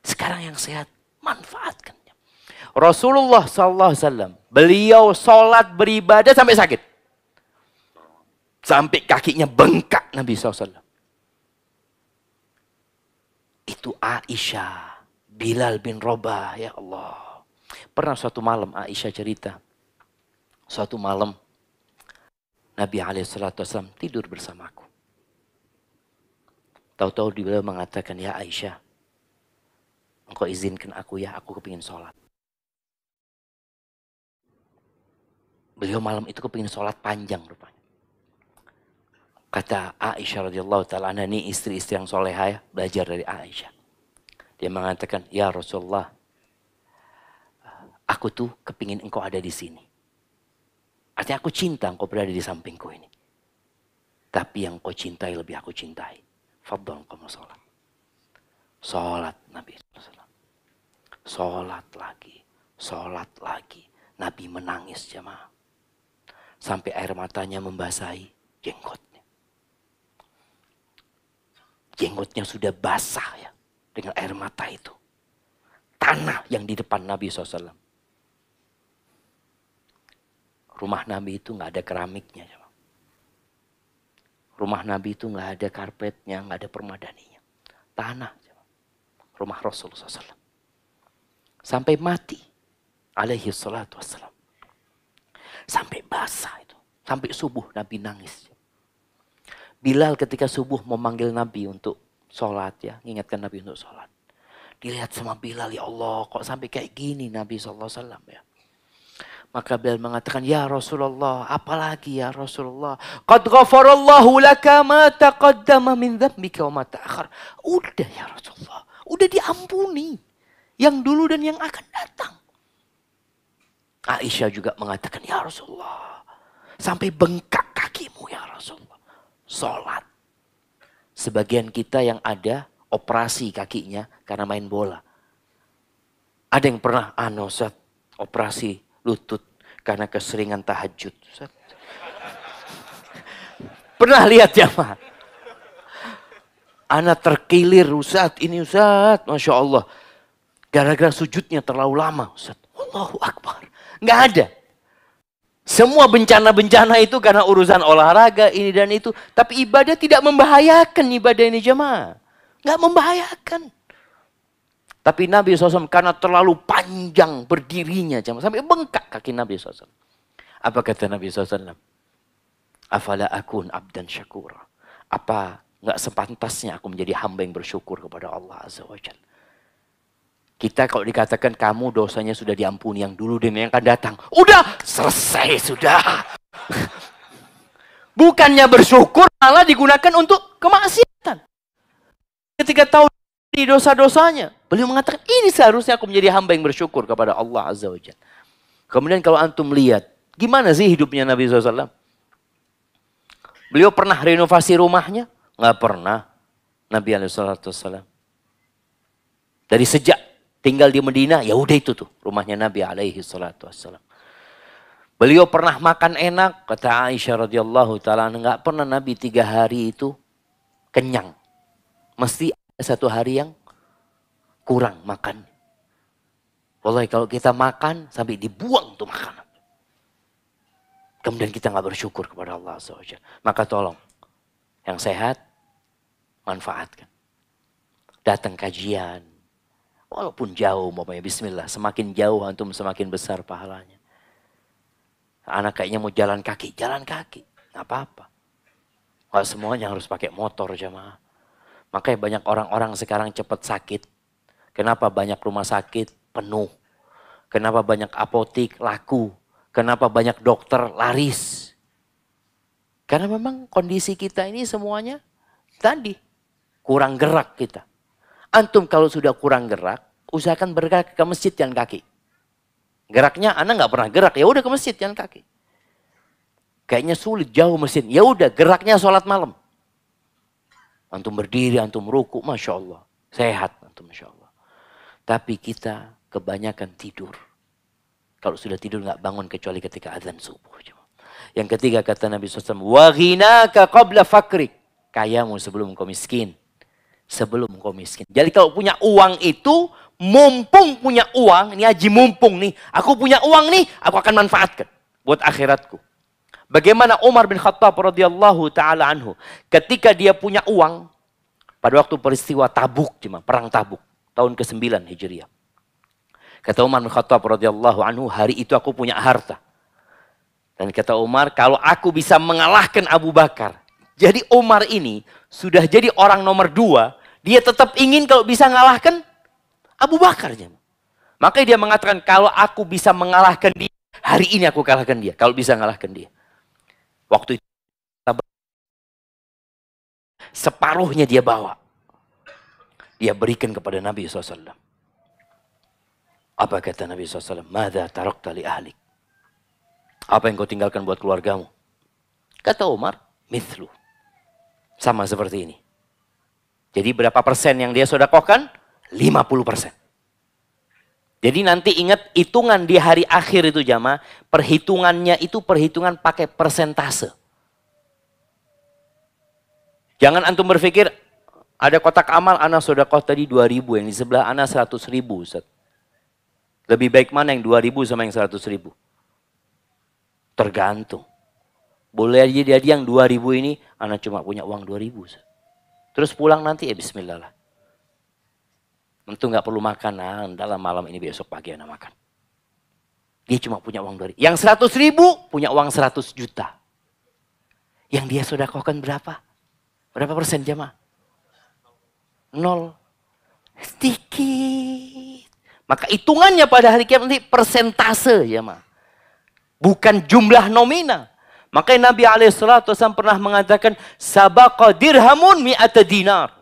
Sekarang yang sehat manfaatkan. Rasulullah SAW beliau sholat beribadah sampai sakit. Sampai kakinya bengkak Nabi SAW. Itu Aisyah, Bilal bin Rabah, ya Allah. Pernah suatu malam Aisyah cerita. Suatu malam Nabi SAW tidur bersamaku. Tahu-tahu beliau mengatakan, ya Aisyah, engkau izinkan aku ya, aku kepingin sholat. Beliau malam itu kepingin sholat panjang rupanya. Kata Aisyah radhiyallahu ta'ala anha, ini istri-istri yang soleha ya, belajar dari Aisyah. Dia mengatakan, ya Rasulullah, aku tuh kepingin engkau ada di sini. Artinya aku cinta engkau berada di sampingku ini. Tapi yang kau cintai lebih aku cintai. Fadhal engkau mau sholat. Sholat Nabi SAW. Sholat lagi. Sholat lagi. Nabi menangis jemaah. Sampai air matanya membasahi jenggotnya. Jenggotnya sudah basah ya. Dengan air mata itu. Tanah yang di depan Nabi SAW. Rumah Nabi itu nggak ada keramiknya. Rumah Nabi itu nggak ada karpetnya, nggak ada permadaninya. Tanah. Rumah Rasulullah SAW. sampai mati. Alaihi salatu wassalam. Sampai basah itu. Sampai subuh Nabi nangis. Bilal ketika subuh memanggil Nabi untuk sholat ya. Mengingatkan Nabi untuk sholat. Dilihat sama Bilal, ya Allah kok sampai kayak gini Nabi SAW ya. Maka Bilal mengatakan, ya Rasulullah, apalagi ya Rasulullah. Qad ghafarallahu laka ma taqaddama min dzambika wa ma ta'akhir. Udah ya Rasulullah, udah diampuni. Yang dulu dan yang akan datang. Aisyah juga mengatakan, ya Rasulullah, sampai bengkak kakimu ya Rasulullah. Sholat. Sebagian kita yang ada operasi kakinya karena main bola. Ada yang pernah Ustaz, operasi lutut karena keseringan tahajud. Ustaz. Pernah lihat ya, Pak? Anak terkilir, Ustaz, ini Ustaz, Masya Allah. Gara-gara sujudnya terlalu lama, Ustaz. Allahu Akbar. Nggak ada. Semua bencana-bencana itu karena urusan olahraga ini dan itu. Tapi ibadah tidak membahayakan ibadah ini jemaah. Nggak membahayakan. Tapi Nabi SAW karena terlalu panjang berdirinya jemaah. Sampai bengkak kaki Nabi SAW. Apa kata Nabi SAW? Afala akun abdan syakura. Apa nggak sepantasnya aku menjadi hamba yang bersyukur kepada Allah Azza wa Jalla. Kita kalau dikatakan kamu dosanya sudah diampuni yang dulu dan yang akan datang. Udah selesai sudah. Bukannya bersyukur malah digunakan untuk kemaksiatan. Ketika tahu di dosa-dosanya. Beliau mengatakan ini seharusnya aku menjadi hamba yang bersyukur kepada Allah Azza wa Jalla. Kemudian kalau antum lihat. Gimana sih hidupnya Nabi SAW? Beliau pernah renovasi rumahnya? Nggak pernah. Nabi SAW. Dari sejak tinggal di Madinah, ya udah itu tuh rumahnya Nabi alaihi salatu wassalam. Beliau pernah makan enak, kata Aisyah radhiyallahu taala, enggak pernah Nabi 3 hari itu kenyang. Mesti ada 1 hari yang kurang makan. Wallahi kalau kita makan sampai dibuang tuh makanan. Kemudian kita nggak bersyukur kepada Allah SWT. Maka tolong yang sehat manfaatkan. Datang kajian. Walaupun jauh, umpamanya bismillah. Semakin jauh antum semakin besar pahalanya. Anak kayaknya mau jalan kaki. Jalan kaki. Nggak apa-apa. Nggak semuanya harus pakai motor jemaah. Makanya banyak orang-orang sekarang cepat sakit. Kenapa banyak rumah sakit penuh. Kenapa banyak apotik laku. Kenapa banyak dokter laris. Karena memang kondisi kita ini semuanya tadi. Kurang gerak kita. Antum kalau sudah kurang gerak, usahakan bergerak ke masjid jalan kaki. Geraknya Anda nggak pernah gerak, ya udah ke masjid jalan kaki. Kayaknya sulit jauh masjid, ya udah geraknya sholat malam. Antum berdiri, antum ruku, masya Allah, sehat antum masya Allah. Tapi kita kebanyakan tidur. Kalau sudah tidur nggak bangun kecuali ketika azan subuh. Yang ketiga kata Nabi SAW, wa ghinaka qabla fakrik, kayamu sebelum kau miskin. Sebelum kau miskin. Jadi kalau punya uang itu, mumpung punya uang, ini haji mumpung nih, aku punya uang nih, aku akan manfaatkan buat akhiratku. Bagaimana Umar bin Khattab radhiyallahu taala anhu, ketika dia punya uang, pada waktu peristiwa Tabuk, perang Tabuk, tahun ke-9 Hijriah. Kata Umar bin Khattab radhiyallahu anhu, hari itu aku punya harta. Dan kata Umar, kalau aku bisa mengalahkan Abu Bakar, jadi Umar ini sudah jadi orang nomor 2. Dia tetap ingin kalau bisa mengalahkan Abu Bakar. Makanya dia mengatakan kalau aku bisa mengalahkan dia. Hari ini aku kalahkan dia. Kalau bisa mengalahkan dia. Waktu itu separuhnya dia bawa. Dia berikan kepada Nabi SAW. Apa kata Nabi SAW? Mada tarakta li ahlik. Apa yang kau tinggalkan buat keluargamu? Kata Umar, mithlu. Sama seperti ini. Jadi berapa persen yang dia sedekahkan? 50%. Jadi nanti ingat hitungan di hari akhir itu jamaah. Perhitungannya itu perhitungan pakai persentase. Jangan antum berpikir ada kotak amal anak sedekah tadi 2.000. Yang di sebelah anak 100.000. Ustaz. Lebih baik mana yang 2.000 sama yang 100.000? Tergantung. Boleh aja jadi yang 2.000 ini, anak cuma punya uang 2.000. Terus pulang nanti, bismillah lah. Tentu nggak perlu makan, nah, dalam malam ini besok pagi anak makan. Dia cuma punya uang 2.000. Yang 100.000 punya uang 100 juta. Yang dia sedekahkan berapa? Berapa persen jemaah? 0. Sedikit. Maka hitungannya pada hari kiamat nanti persentase jemaah. Bukan jumlah nominal. Makanya Nabi SAW pernah mengatakan, sabaqa dirhamun mi'ata dinar.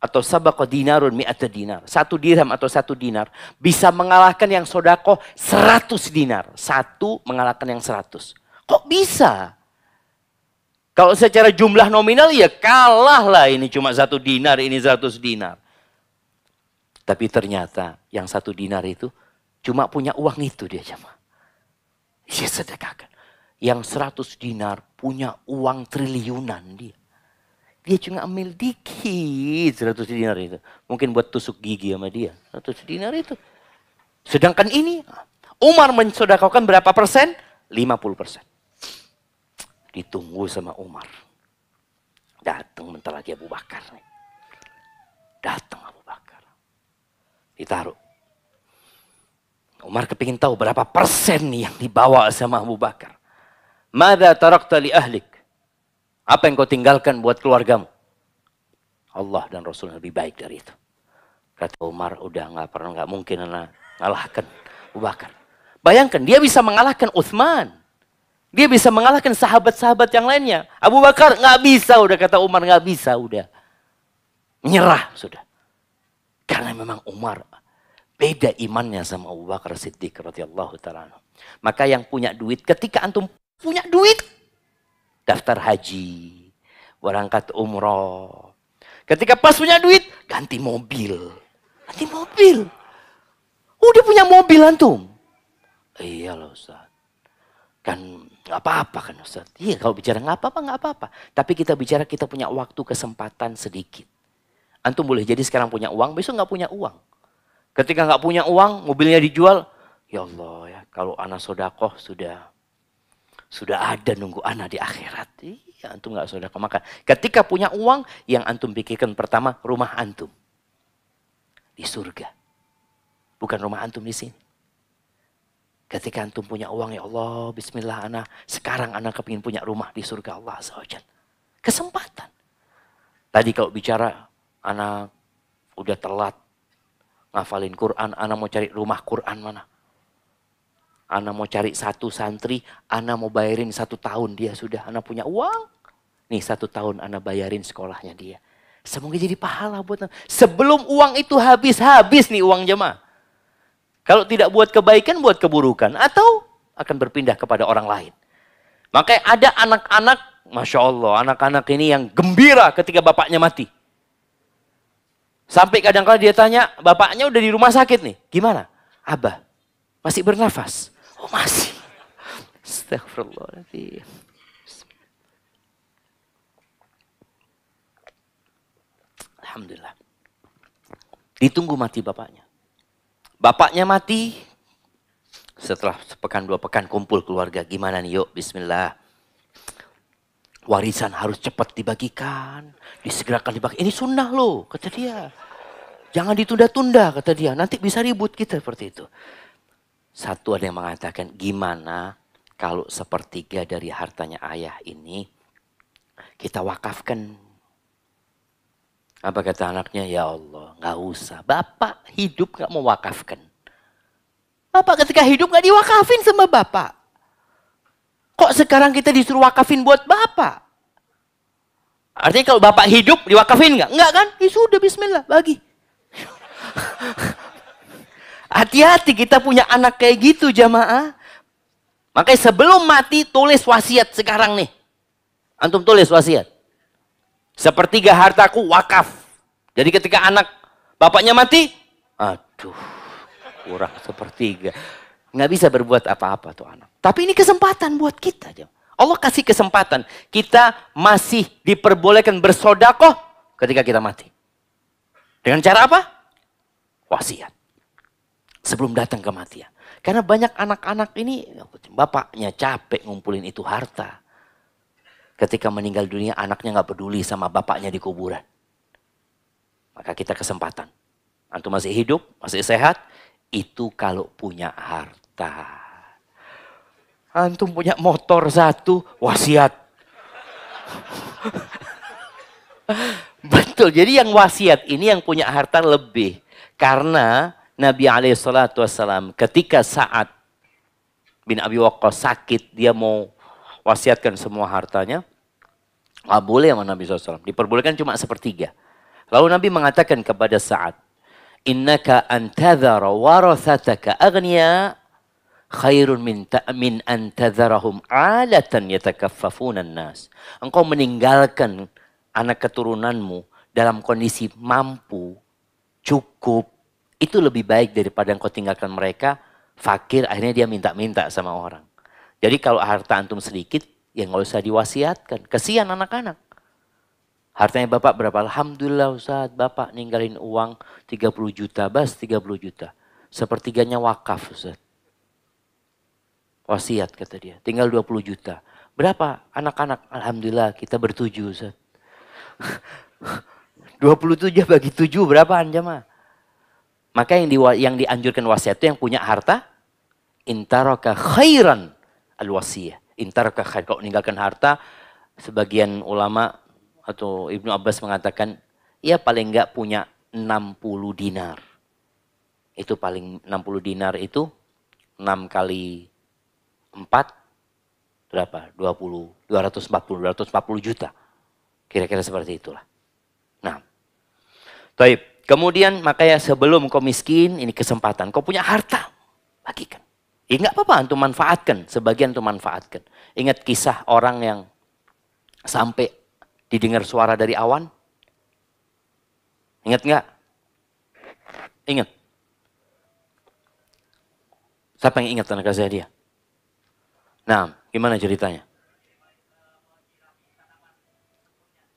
Atau sabaqa dinarun mi'ata dinar. 1 dirham atau 1 dinar bisa mengalahkan yang sodakoh 100 dinar. 1 mengalahkan yang 100. Kok bisa? Kalau secara jumlah nominal ya kalah lah, ini cuma 1 dinar, ini 100 dinar. Tapi ternyata yang 1 dinar itu cuma punya uang itu dia jemaah. Dia sedekahkan. Yang 100 dinar punya uang triliunan dia. Dia cuma ambil dikit 100 dinar itu. Mungkin buat tusuk gigi sama dia. 100 dinar itu. Sedangkan ini, Umar mensedekahkan berapa persen? 50%. Ditunggu sama Umar. Datang bentar lagi Abu Bakar. Datang Abu Bakar. Ditaruh. Umar kepingin tahu berapa persen nih yang dibawa sama Abu Bakar. Mada tarakta li ahlik? Apa yang kau tinggalkan buat keluargamu? Allah dan Rasul lebih baik dari itu. Kata Umar, udah nggak mungkin anak ngalahkan Abu Bakar. Bayangkan dia bisa mengalahkan Utsman. Dia bisa mengalahkan sahabat-sahabat yang lainnya. Abu Bakar nggak bisa, udah kata Umar nggak bisa, udah menyerah sudah. Karena memang Umar beda imannya sama Abu Bakar Siddiq radhiyallahu ta'ala. Maka yang punya duit, ketika antum punya duit, daftar haji, berangkat umroh. Ketika pas punya duit, ganti mobil. Ganti mobil. Udah punya mobil antum. Iya loh Ustaz. Kan nggak apa-apa kan Ustaz. Iya kalau bicara nggak apa-apa. Tapi kita bicara kita punya waktu kesempatan sedikit. Antum boleh jadi sekarang punya uang, besok nggak punya uang. Ketika nggak punya uang, mobilnya dijual. Ya Allah ya, kalau anak sodakoh sudah ada nunggu anak di akhirat. Iya, antum nggak sodakoh. Maka ketika punya uang, yang antum pikirkan pertama rumah antum di surga, bukan rumah antum di sini. Ketika antum punya uang, ya Allah, Bismillah, sekarang anak kepingin punya rumah di surga Allah Azza wa Jalla. Kesempatan. Tadi kalau bicara anak udah telat ngafalin Quran, anak mau cari rumah Quran mana? Anak mau cari 1 santri, anak mau bayarin 1 tahun dia sudah, anak punya uang. Nih 1 tahun anak bayarin sekolahnya dia. Semoga jadi pahala buat anak. Sebelum uang itu habis nih uang jemaah. Kalau tidak buat kebaikan, buat keburukan. Atau akan berpindah kepada orang lain. Makanya ada anak-anak, Masya Allah, anak-anak ini yang gembira ketika bapaknya mati. Sampai kadang-kadang dia tanya, bapaknya udah di rumah sakit nih. Gimana? Abah, masih bernafas? Oh masih. Astagfirullahaladzim. Alhamdulillah. Ditunggu mati bapaknya. Bapaknya mati. Setelah sepekan 2 pekan kumpul keluarga. Gimana nih yuk bismillah. Warisan harus cepat dibagikan. Disegerakan dibagikan. Ini sunnah loh kata dia. Jangan ditunda-tunda kata dia. Nanti bisa ribut kita seperti itu. Satu ada yang mengatakan gimana kalau 1/3 dari hartanya ayah ini kita wakafkan. Apa kata anaknya? Ya Allah gak usah. Bapak hidup gak mau wakafkan. Bapak ketika hidup gak diwakafin sama bapak. Kok sekarang kita disuruh wakafin buat bapak? Artinya kalau bapak hidup diwakafin nggak? Nggak kan? Ya sudah bismillah bagi. Hati-hati kita punya anak kayak gitu jamaah. Makanya sebelum mati tulis wasiat sekarang nih. Antum tulis wasiat. 1/3 hartaku wakaf. Jadi ketika anak bapaknya mati, aduh kurang 1/3. Nggak bisa berbuat apa-apa tuh anak. Tapi ini kesempatan buat kita. Allah kasih kesempatan. Kita masih diperbolehkan bersodakoh ketika kita mati. Dengan cara apa? Wasiat. Sebelum datang kematian. Karena banyak anak-anak ini, bapaknya capek ngumpulin itu harta. Ketika meninggal dunia, anaknya nggak peduli sama bapaknya di kuburan. Maka kita kesempatan. Antum masih hidup, masih sehat, itu kalau punya harta. Antum punya motor satu, wasiat. Betul, jadi yang wasiat ini yang punya harta lebih. Karena Nabi SAW ketika Sa'ad bin Abi Waqqas sakit, dia mau wasiatkan semua hartanya. Nggak boleh sama Nabi SAW, diperbolehkan cuma sepertiga. Lalu Nabi mengatakan kepada Sa'ad, innaka antadhara warathataka aghniya khairun min antadharahum alatan yatakaffafunan nas. Engkau meninggalkan anak keturunanmu dalam kondisi mampu, cukup, itu lebih baik daripada engkau tinggalkan mereka fakir, akhirnya dia minta-minta sama orang. Jadi kalau harta antum sedikit, ya nggak usah diwasiatkan. Kesian anak-anak. Hartanya bapak berapa? Alhamdulillah Ustaz, bapak ninggalin uang 30 juta, bas 30 juta. Sepertiganya wakaf Ustaz. Wasiat kata dia, tinggal 20 juta. Berapa anak-anak? Alhamdulillah kita bertujuh Ustaz. 27 bagi 7 berapaan jemaah? Maka yang dianjurkan wasiat itu yang punya harta, intaraka khairan al-wasiyah. Intaraka khair, kalau meninggalkan harta, sebagian ulama atau Ibnu Abbas mengatakan, ia paling enggak punya 60 dinar. Itu paling 60 dinar itu 6 kali 4 berapa? 20, 240 juta. Kira-kira seperti itulah. Nah, taib. Kemudian makanya sebelum kau miskin, ini kesempatan. Kau punya harta, bagikan. Ya enggak apa-apa, antum manfaatkan. Sebagian antum manfaatkan. Ingat kisah orang yang sampai didengar suara dari awan? Ingat enggak? Ingat. Siapa yang ingat anak saya dia? Nah, gimana ceritanya?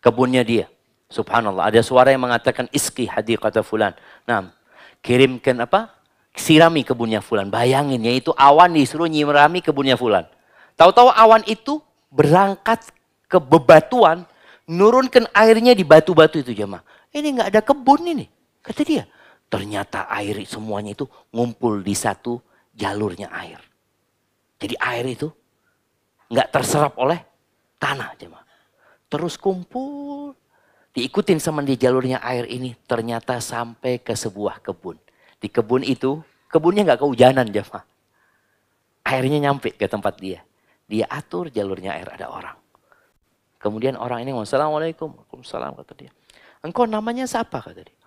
Kebunnya dia. Subhanallah, ada suara yang mengatakan iski hadiqata fulan. Nah, kirimkan apa? Sirami kebunnya fulan. Bayangin, yaitu awan disuruh nyirami kebunnya fulan. Tahu-tahu awan itu berangkat ke bebatuan, nurunkan airnya di batu-batu itu jemaah. Ini nggak ada kebun ini, kata dia. Ternyata air semuanya itu ngumpul di satu jalurnya air. Jadi air itu nggak terserap oleh tanah jemaah. Terus kumpul, diikutin sama di jalurnya air ini, ternyata sampai ke sebuah kebun. Di kebun itu, kebunnya nggak kehujanan jemaah. Airnya nyampe ke tempat dia. Dia atur jalurnya air, ada orang. Kemudian orang ini ngomong, Assalamualaikum. Waalaikumsalam, kata dia. Engkau namanya siapa, kata dia.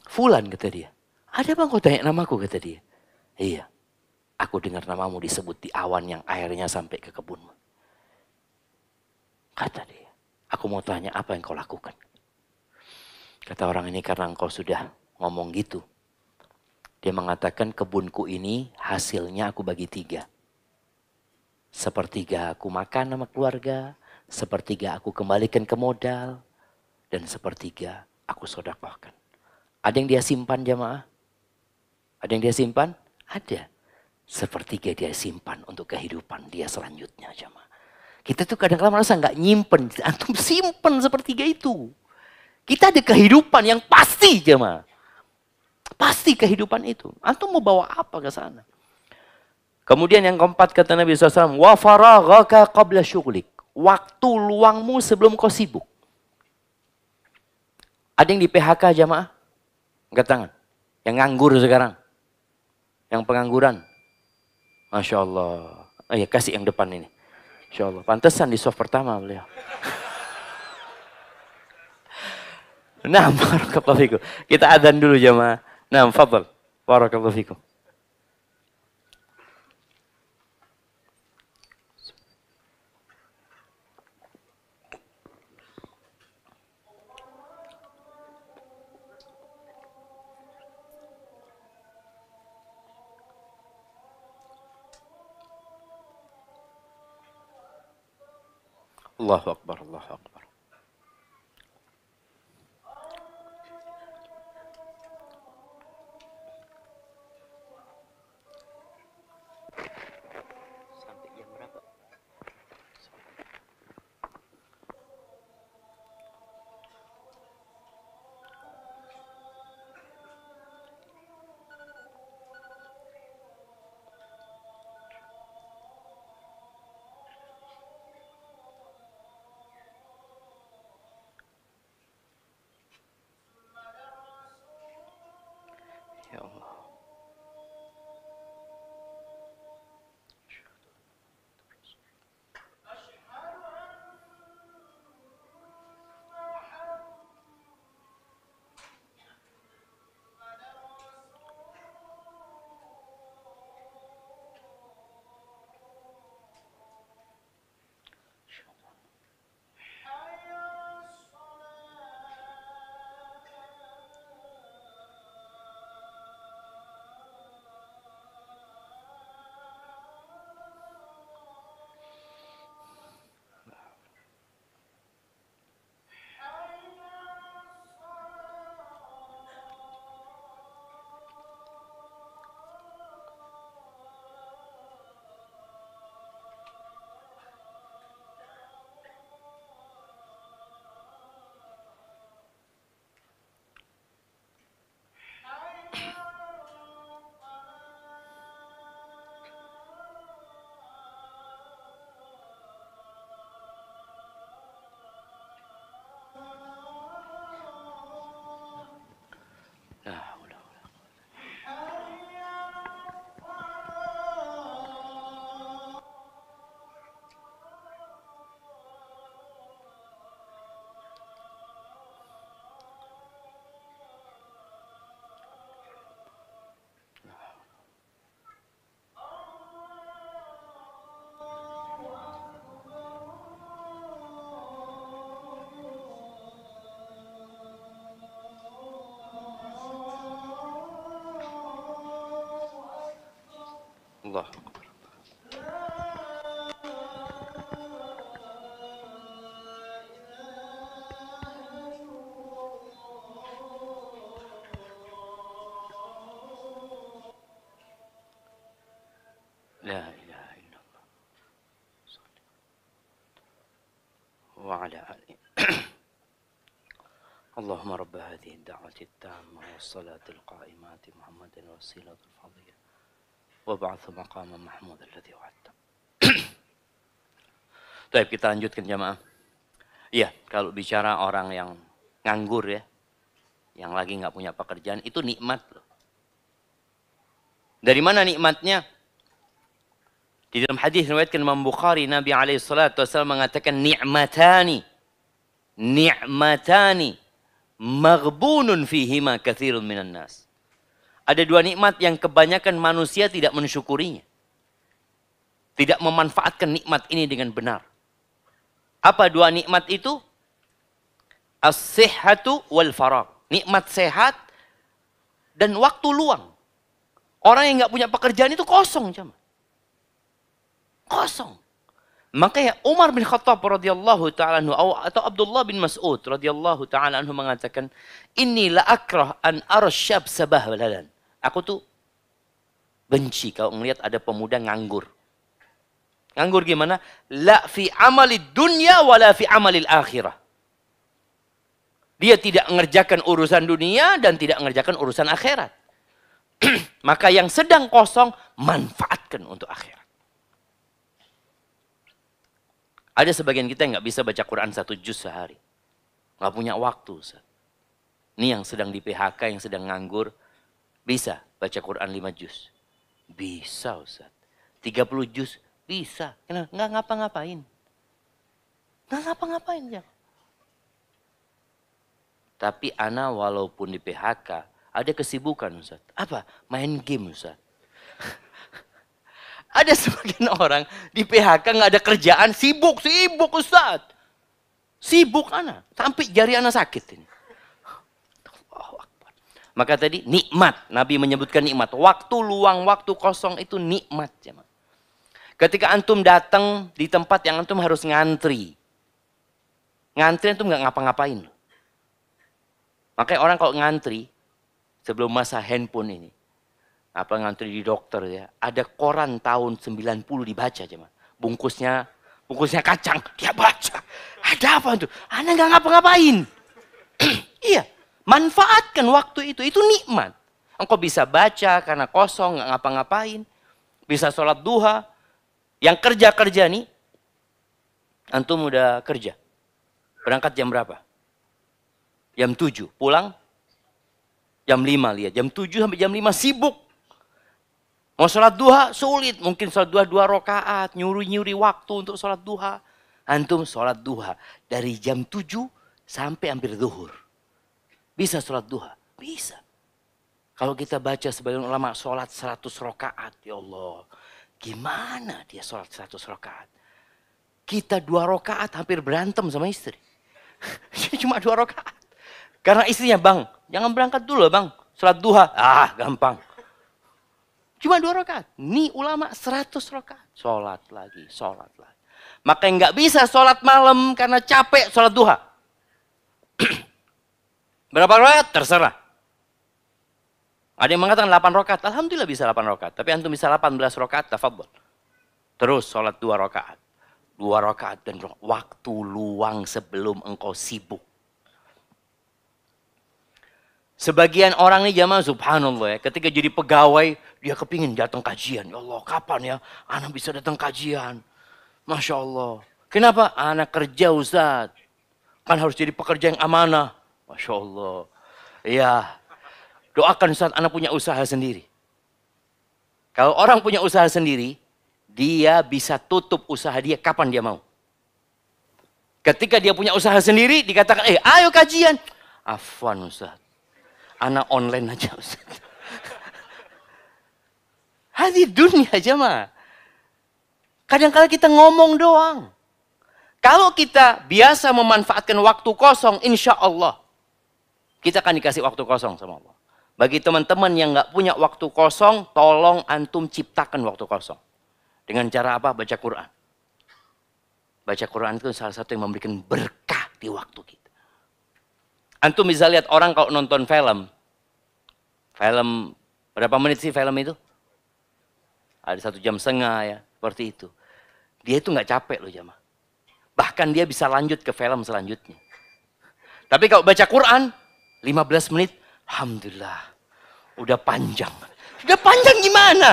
Fulan, kata dia. Ada bang kau tanya namaku, kata dia. Iya, aku dengar namamu disebut di awan yang airnya sampai ke kebunmu. Kata dia, aku mau tanya apa yang kau lakukan. Kata orang ini, karena engkau sudah ngomong gitu. Dia mengatakan kebunku ini hasilnya aku bagi 3. Sepertiga aku makan sama keluarga, sepertiga aku kembalikan ke modal, dan sepertiga aku sedekahkan. Ada yang dia simpan jamaah? Ada yang dia simpan? Ada. Sepertiga dia simpan untuk kehidupan dia selanjutnya jamaah. Kita tuh kadang-kadang merasa nggak nyimpen. Antum simpen sepertiga itu. Kita ada kehidupan yang pasti jemaah. Pasti kehidupan itu. Antum mau bawa apa ke sana? Kemudian yang keempat kata Nabi SAW. Wa faraghaka qabla syughlik. Waktu luangmu sebelum kau sibuk. Ada yang di PHK jemaah? Angkat tangan. Yang nganggur sekarang. Yang pengangguran. Masya Allah. Oh ya, kasih yang depan ini. Insya Allah. Pantesan di soft pertama beliau. Nah, barakallahu fikum. Kita adzan dulu jemaah. Nah, fadal. Barakallahu fikum. Allahu Akbar, Allahu Akbar. Sampai jam berapa? Allah. La ilaha illallah. Wa ala alihi. اللهم رب هذه الدعوة التامة والصلاة القائمة محمد الوسيلة الفضيلة وابعث مقاما محمود الذي وعدته. Baik, kita lanjutkan jamaah. Iya, kalau bicara orang yang nganggur ya, yang lagi nggak punya pekerjaan, itu nikmat loh. Dari mana nikmatnya? Di dalam hadis riwayatkan Imam Bukhari, Nabi alaihi salatu wasallam mengatakan ni'matani maghbunun fihima katsirun minan nas. Ada dua nikmat yang kebanyakan manusia tidak mensyukurinya. Tidak memanfaatkan nikmat ini dengan benar. Apa dua nikmat itu? As-sihhatu wal faragh. Nikmat sehat dan waktu luang. Orang yang nggak punya pekerjaan itu kosong, jemaah. Kosong. Makanya Umar bin Khattab radhiyallahu taala anhu atau Abdullah bin Mas'ud radhiyallahu taala anhu mengatakan, "Inni la akrah an ara syab sabah balalan." Aku tuh benci kalau melihat ada pemuda nganggur. Nganggur gimana? La fi amalid dunya wala fi amalil akhirah. Dia tidak mengerjakan urusan dunia dan tidak mengerjakan urusan akhirat. Maka yang sedang kosong manfaatkan untuk akhirat. Ada sebagian kita yang nggak bisa baca Quran 1 juz sehari. Nggak punya waktu, Ustaz. Ini yang sedang di PHK, yang sedang nganggur, bisa baca Quran 5 juz. Bisa, Ustaz. 30 juz, bisa. Nggak ngapa-ngapain. Nggak ngapa-ngapain, ya. Tapi ana walaupun di PHK, ada kesibukan, Ustaz. Apa? Main game, Ustaz. Ada sebagian orang di PHK nggak ada kerjaan, sibuk Ustaz. Sibuk anak, sampai jari anak sakit ini. Maka tadi nikmat, Nabi menyebutkan nikmat. Waktu luang, waktu kosong itu nikmat. Ketika antum datang di tempat yang antum harus ngantri. Ngantri antum nggak ngapa-ngapain. Makanya orang kalau ngantri, sebelum masa handphone ini, apa ngantri di dokter ya, ada koran tahun 90 dibaca aja, bungkusnya kacang, dia baca. Ada apa tuh? Anda nggak ngapa-ngapain. Iya, manfaatkan waktu itu nikmat. Engkau bisa baca karena kosong, nggak ngapa-ngapain. Bisa sholat duha. Yang kerja nih, antum udah kerja. Berangkat jam berapa? Jam 7, pulang jam 5 lihat. Jam 7 sampai jam 5 sibuk. Mau sholat duha sulit, mungkin sholat duha 2 rakaat, nyuri waktu untuk sholat duha. Antum sholat duha dari jam 7 sampai hampir zuhur. Bisa sholat duha? Bisa. Kalau kita baca sebagian ulama sholat 100 rakaat, ya Allah. Gimana dia sholat 100 rakaat? Kita 2 rakaat hampir berantem sama istri. Cuma 2 rakaat. Karena istrinya, bang, jangan berangkat dulu bang, sholat duha. Ah, gampang. Cuma 2 rakaat. Nih ulama 100 rakaat. Sholat lagi. Maka nggak bisa sholat malam karena capek sholat duha. Berapa rakaat? Terserah. Ada yang mengatakan 8 rakaat. Alhamdulillah bisa 8 rakaat. Tapi antum bisa 18 rakaat, tafadhol. Terus sholat 2 rakaat. 2 rakaat dan waktu luang sebelum engkau sibuk. Sebagian orang nih jamaah subhanallah ya, ketika jadi pegawai, dia kepingin datang kajian. Ya Allah, kapan ya anak bisa datang kajian? Masya Allah. Kenapa? Anak kerja Ustaz. Kan harus jadi pekerja yang amanah. Masya Allah. Ya, doakan Ustaz anak punya usaha sendiri. Kalau orang punya usaha sendiri, dia bisa tutup usaha dia kapan dia mau. Ketika dia punya usaha sendiri, dikatakan, ayo kajian. Afwan Ustaz. Anak online aja Ustaz. Hadi dunia aja mah. Kadang-kadang kita ngomong doang. Kalau kita biasa memanfaatkan waktu kosong, insya Allah kita akan dikasih waktu kosong sama Allah. Bagi teman-teman yang nggak punya waktu kosong, tolong antum ciptakan waktu kosong. Dengan cara apa? Baca Quran. Baca Quran itu salah satu yang memberikan berkah di waktu kita. Antum bisa lihat orang kalau nonton film. Film, berapa menit sih film itu? Ada 1,5 jam ya, seperti itu. Dia itu nggak capek loh jamaah. Bahkan dia bisa lanjut ke film selanjutnya. Tapi kalau baca Quran, 15 menit, alhamdulillah, udah panjang. Udah panjang gimana?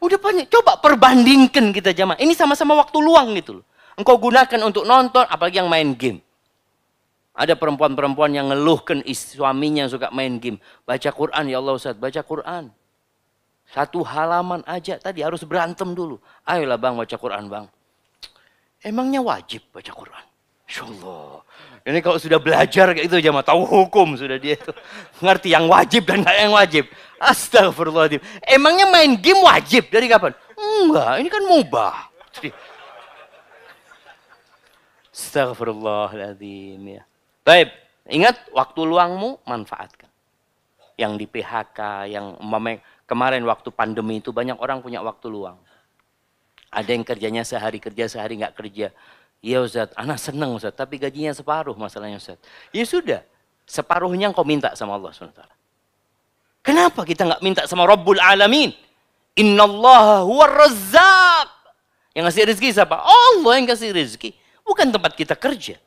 Udah panjang. Coba perbandingkan kita jamaah. Ini sama-sama waktu luang gitu loh. Engkau gunakan untuk nonton, apalagi yang main game. Ada perempuan-perempuan yang ngeluhkan suaminya yang suka main game. Baca Quran, ya Allah Ustaz, baca Quran. 1 halaman aja, tadi harus berantem dulu. Ayolah bang, baca Quran bang. Emangnya wajib baca Quran? Insya Allah. Ini kalau sudah belajar kayak itu jamaah, tahu hukum sudah dia itu. Ngerti yang wajib dan nggak yang wajib. Astagfirullahaladzim. Emangnya main game wajib? Dari kapan? Enggak, ini kan mubah. Astagfirullahaladzim ya. Baik, ingat waktu luangmu manfaatkan. Yang di PHK, yang kemarin waktu pandemi itu banyak orang punya waktu luang. Ada yang kerjanya sehari kerja, sehari nggak kerja. Ya Ustaz, anak senang Ustaz, tapi gajinya separuh masalahnya Ustaz. Ya sudah, separuhnya engkau minta sama Allah SWT. Kenapa kita nggak minta sama Rabbul Alamin? Innallaha huwar razzaq. Yang ngasih rezeki siapa? Allah yang kasih rezeki. Bukan tempat kita kerja.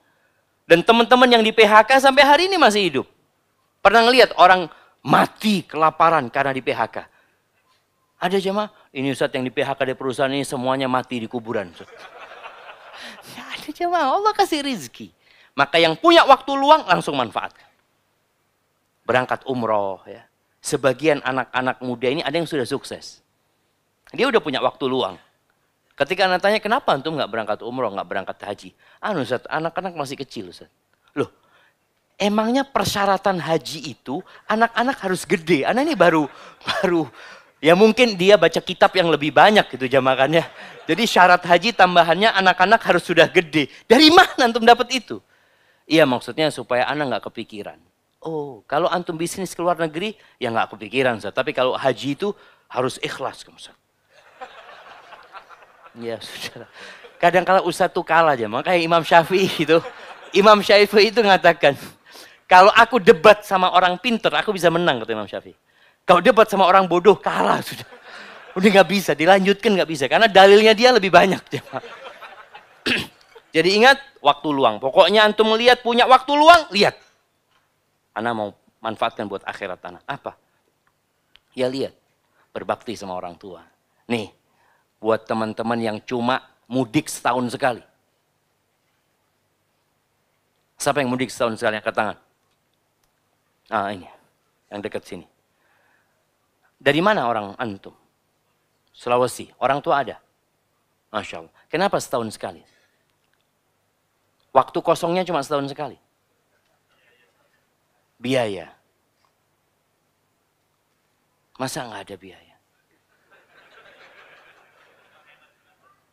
Dan teman-teman yang di PHK sampai hari ini masih hidup. Pernah ngelihat orang mati kelaparan karena di PHK? Ada jemaah, ini Ustaz yang di PHK di perusahaan ini semuanya mati di kuburan. Ya ada jemaah, Allah kasih rezeki. Maka yang punya waktu luang langsung manfaatkan. Berangkat umroh ya. Sebagian anak-anak muda ini ada yang sudah sukses. Dia udah punya waktu luang. Ketika anak tanya, kenapa antum nggak berangkat umroh, nggak berangkat haji? Ustaz, anak-anak masih kecil Ustaz. Loh, emangnya persyaratan haji itu anak-anak harus gede? Anak ini baru ya mungkin dia baca kitab yang lebih banyak gitu jamakannya. Jadi syarat haji tambahannya anak-anak harus sudah gede. Dari mana antum dapat itu? Iya maksudnya supaya anak nggak kepikiran. Oh, kalau antum bisnis ke luar negeri ya nggak kepikiran Ustaz. Tapi kalau haji itu harus ikhlas Ustaz. Ya sudah. Kadang-kala Ustaz tuh kalah aja. Makanya Imam Syafi'i itu. Imam Syafi'i itu mengatakan, kalau aku debat sama orang pinter, aku bisa menang, kata Imam Syafi'i. Kalau debat sama orang bodoh, kalah sudah. Udah nggak bisa, dilanjutkan nggak bisa. Karena dalilnya dia lebih banyak. Jadi ingat, waktu luang. Pokoknya antum melihat punya waktu luang, lihat. Ana mau manfaatkan buat akhirat anak. Apa? Ya lihat. Berbakti sama orang tua. Nih. Buat teman-teman yang cuma mudik setahun sekali. Siapa yang mudik setahun sekali? Angkat tangan. Ah ini, yang dekat sini. Dari mana orang antum? Sulawesi. Orang tua ada? Masya Allah. Kenapa setahun sekali? Waktu kosongnya cuma setahun sekali. Biaya. Masa nggak ada biaya?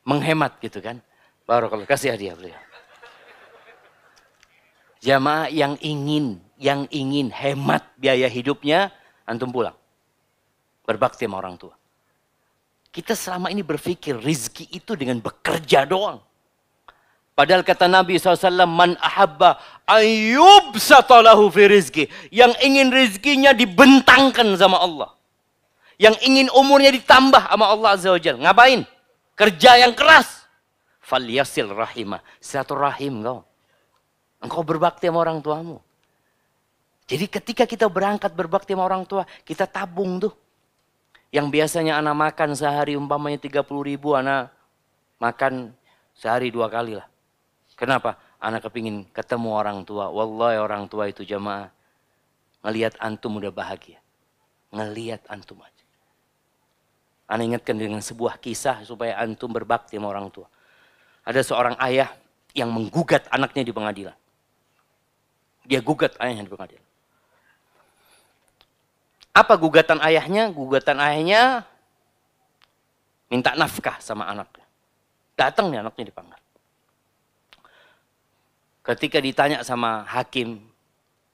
Menghemat gitu kan. Barakallah, kasih hadiah beliau. Jamaah yang ingin hemat biaya hidupnya, antum pulang. Berbakti sama orang tua. Kita selama ini berpikir rizki itu dengan bekerja doang. Padahal kata Nabi SAW, man ahabba ayyub satalahu fi rizki. Yang ingin rizkinya dibentangkan sama Allah. Yang ingin umurnya ditambah sama Allah Azza wa Jalla. Ngapain? Kerja yang keras. Falyasil rahimah. Silaturahim kau. Engkau berbakti sama orang tuamu. Jadi ketika kita berangkat berbakti sama orang tua, kita tabung tuh. Yang biasanya anak makan sehari umpamanya 30.000, anak makan sehari 2 kali lah. Kenapa? Anak kepingin ketemu orang tua. Wallahi orang tua itu jamaah. Ngelihat antum udah bahagia. Ngelihat antum aja. Ana ingatkan dengan sebuah kisah supaya antum berbakti sama orang tua. Ada seorang ayah yang menggugat anaknya di pengadilan. Dia gugat ayahnya di pengadilan. Apa gugatan ayahnya? Gugatan ayahnya minta nafkah sama anaknya. Datang nih anaknya dipanggil. Ketika ditanya sama hakim,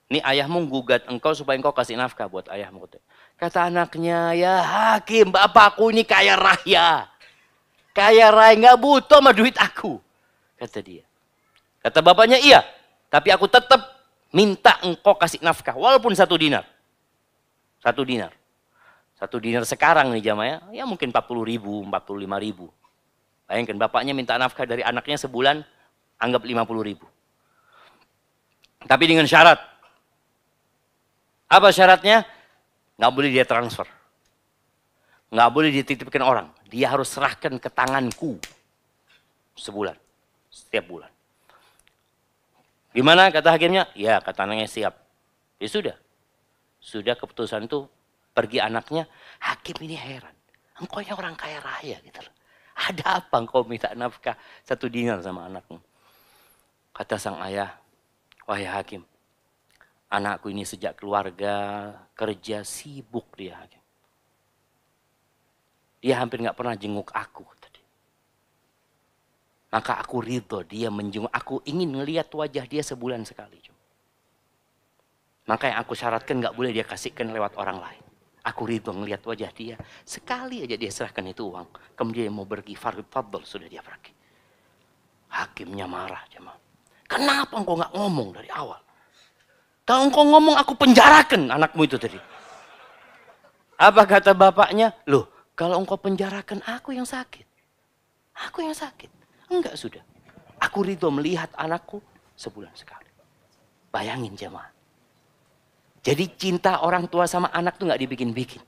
Ini ayahmu gugat engkau supaya engkau kasih nafkah buat ayahmu. Kata anaknya, ya hakim, bapakku ini kaya raya. Kaya raya, nggak butuh sama duit aku. Kata dia. Kata bapaknya, iya. Tapi aku tetap minta engkau kasih nafkah. Walaupun 1 dinar. 1 dinar. 1 dinar sekarang nih jamaah ya mungkin 40.000, 45.000. Bayangkan bapaknya minta nafkah dari anaknya sebulan, anggap 50.000. Tapi dengan syarat. Apa syaratnya? Nggak boleh dia transfer. Nggak boleh dititipkan orang. Dia harus serahkan ke tanganku. Sebulan. Setiap bulan. Gimana kata hakimnya? Ya, kata anaknya siap. Ya sudah. Sudah keputusan itu pergi anaknya. Hakim ini heran. Engkau ini orang kaya raya gitu loh. Ada apa engkau minta nafkah 1 dinar sama anakmu? Kata sang ayah, wahai hakim, anakku ini sejak keluarga, kerja, sibuk dia. Dia hampir nggak pernah jenguk aku. Maka aku ridho dia menjenguk. Aku ingin melihat wajah dia sebulan sekali. Maka yang aku syaratkan nggak boleh dia kasihkan lewat orang lain. Aku ridho melihat wajah dia. Sekali aja dia serahkan itu uang. Kemudian mau pergi, fadl, sudah dia pergi. Hakimnya marah. Kenapa engkau nggak ngomong dari awal? Kalau engkau ngomong, aku penjarakan anakmu itu tadi. Apa kata bapaknya? Loh, kalau engkau penjarakan, aku yang sakit. Aku yang sakit. Enggak, sudah. Aku ridho melihat anakku sebulan sekali. Bayangin jemaah. Jadi cinta orang tua sama anak itu nggak dibikin-bikin.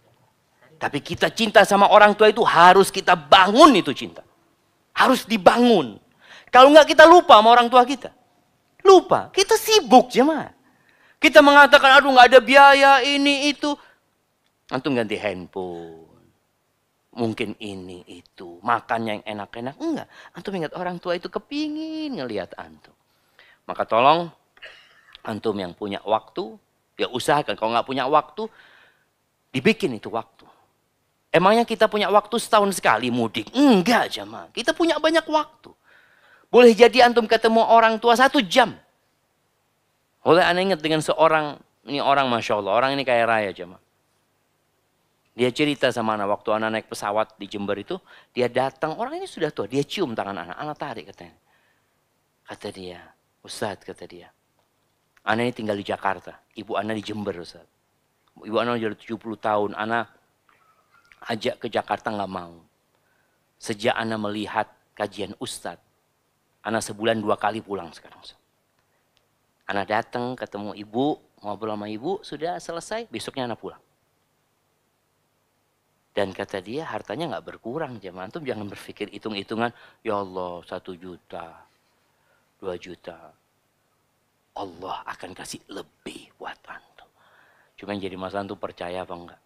Tapi kita cinta sama orang tua itu harus kita bangun itu cinta. Harus dibangun. Kalau nggak kita lupa sama orang tua kita. Lupa. Kita sibuk jemaah. Kita mengatakan, aduh nggak ada biaya, ini, itu. Antum ganti handphone. Mungkin ini, itu. Makan yang enak-enak. Enggak. Antum ingat orang tua itu kepingin ngelihat antum. Maka tolong, antum yang punya waktu, ya usahakan. Kalau nggak punya waktu, dibikin itu waktu. Emangnya kita punya waktu setahun sekali mudik? Enggak jemaah. Kita punya banyak waktu. Boleh jadi antum ketemu orang tua 1 jam. Oleh anda ingat dengan seorang, ini orang Masya Allah, orang ini kaya raya jemaah. Dia cerita sama anak, waktu anak naik pesawat di Jember itu, dia datang, orang ini sudah tua, dia cium tangan anak tarik katanya. Kata dia, Ustadz kata dia, anak ini tinggal di Jakarta, ibu anak di Jember Ustadz. Ibu anak sudah 70 tahun, anak ajak ke Jakarta nggak mau. Sejak anak melihat kajian Ustadz, anak sebulan 2 kali pulang sekarang Ustadz. Anak datang ketemu ibu, ngobrol sama ibu, sudah selesai, besoknya anak pulang. Dan kata dia hartanya nggak berkurang jemaah. Antum jangan berpikir hitung-hitungan, ya Allah 1 juta, 2 juta. Allah akan kasih lebih buat antum. Cuma yang jadi masalah antum percaya apa enggak.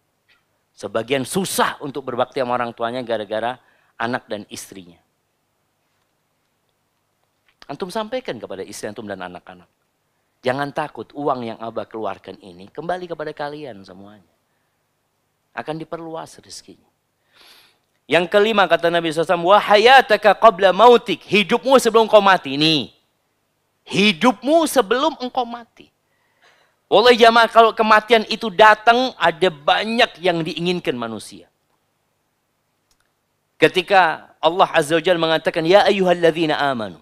Sebagian susah untuk berbakti sama orang tuanya gara-gara anak dan istrinya. Antum sampaikan kepada istri antum dan anak-anak. Jangan takut uang yang Abah keluarkan ini kembali kepada kalian semuanya. Akan diperluas rezekinya. Yang kelima kata Nabi SAW, wa hayataka qabla mautik. Hidupmu sebelum kau mati. Nih. Hidupmu sebelum engkau mati. Wallahi jamaah kalau kematian itu datang ada banyak yang diinginkan manusia. Ketika Allah Azza wa Jalla mengatakan, ya ayyuhalladzina amanu.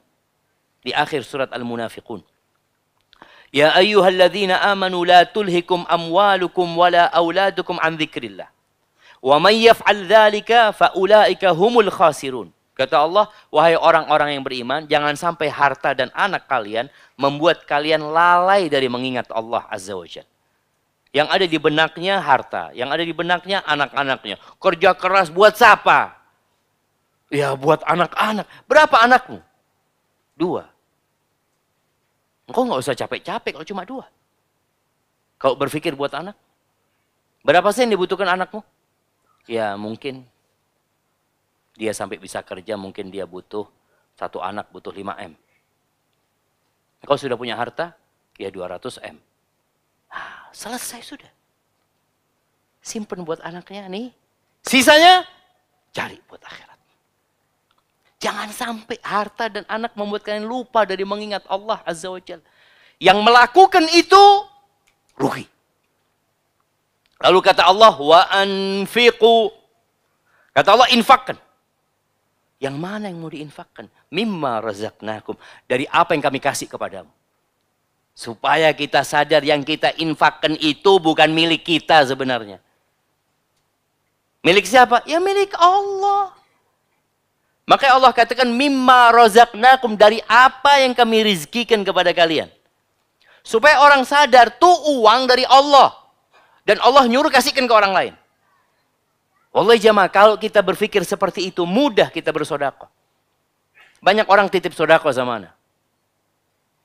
Di akhir surat Al-Munafiqun. Ya ayyuhalladzina amanu la tulhikum amwalukum wala auladukum an dzikrillah. Wa may yaf'al dzalika fa ulaika humul khasirun. Kata Allah, wahai orang-orang yang beriman, jangan sampai harta dan anak kalian membuat kalian lalai dari mengingat Allah Azza wa Jalla. Yang ada di benaknya harta, yang ada di benaknya anak-anaknya. Kerja keras buat siapa? Ya buat anak-anak. Berapa anakmu? 2. Engkau nggak usah capek-capek kalau cuma 2. Kau berpikir buat anak. Berapa sih yang dibutuhkan anakmu? Ya mungkin dia sampai bisa kerja, mungkin dia butuh 1 anak, butuh 5 M. Engkau sudah punya harta? Ya 200 M. Selesai sudah. Simpen buat anaknya nih. Sisanya cari buat akhirat. Jangan sampai harta dan anak membuat kalian lupa dari mengingat Allah Azza wa Jalla. Yang melakukan itu rugi. Lalu kata Allah, wa anfiqu. Kata Allah, infakkan. Yang mana yang mau diinfakkan? Mimma razaqnakum. Dari apa yang kami kasih kepadamu. Supaya kita sadar yang kita infakkan itu bukan milik kita sebenarnya. Milik siapa? Ya milik Allah. Makanya Allah katakan, mimma razaqnakum. Dari apa yang kami rizkikan kepada kalian. Supaya orang sadar, tuh uang dari Allah. Dan Allah nyuruh kasihkan ke orang lain. Wallahi jamaah, kalau kita berpikir seperti itu, mudah kita bersedekah. Banyak orang titip sedekah sama ana.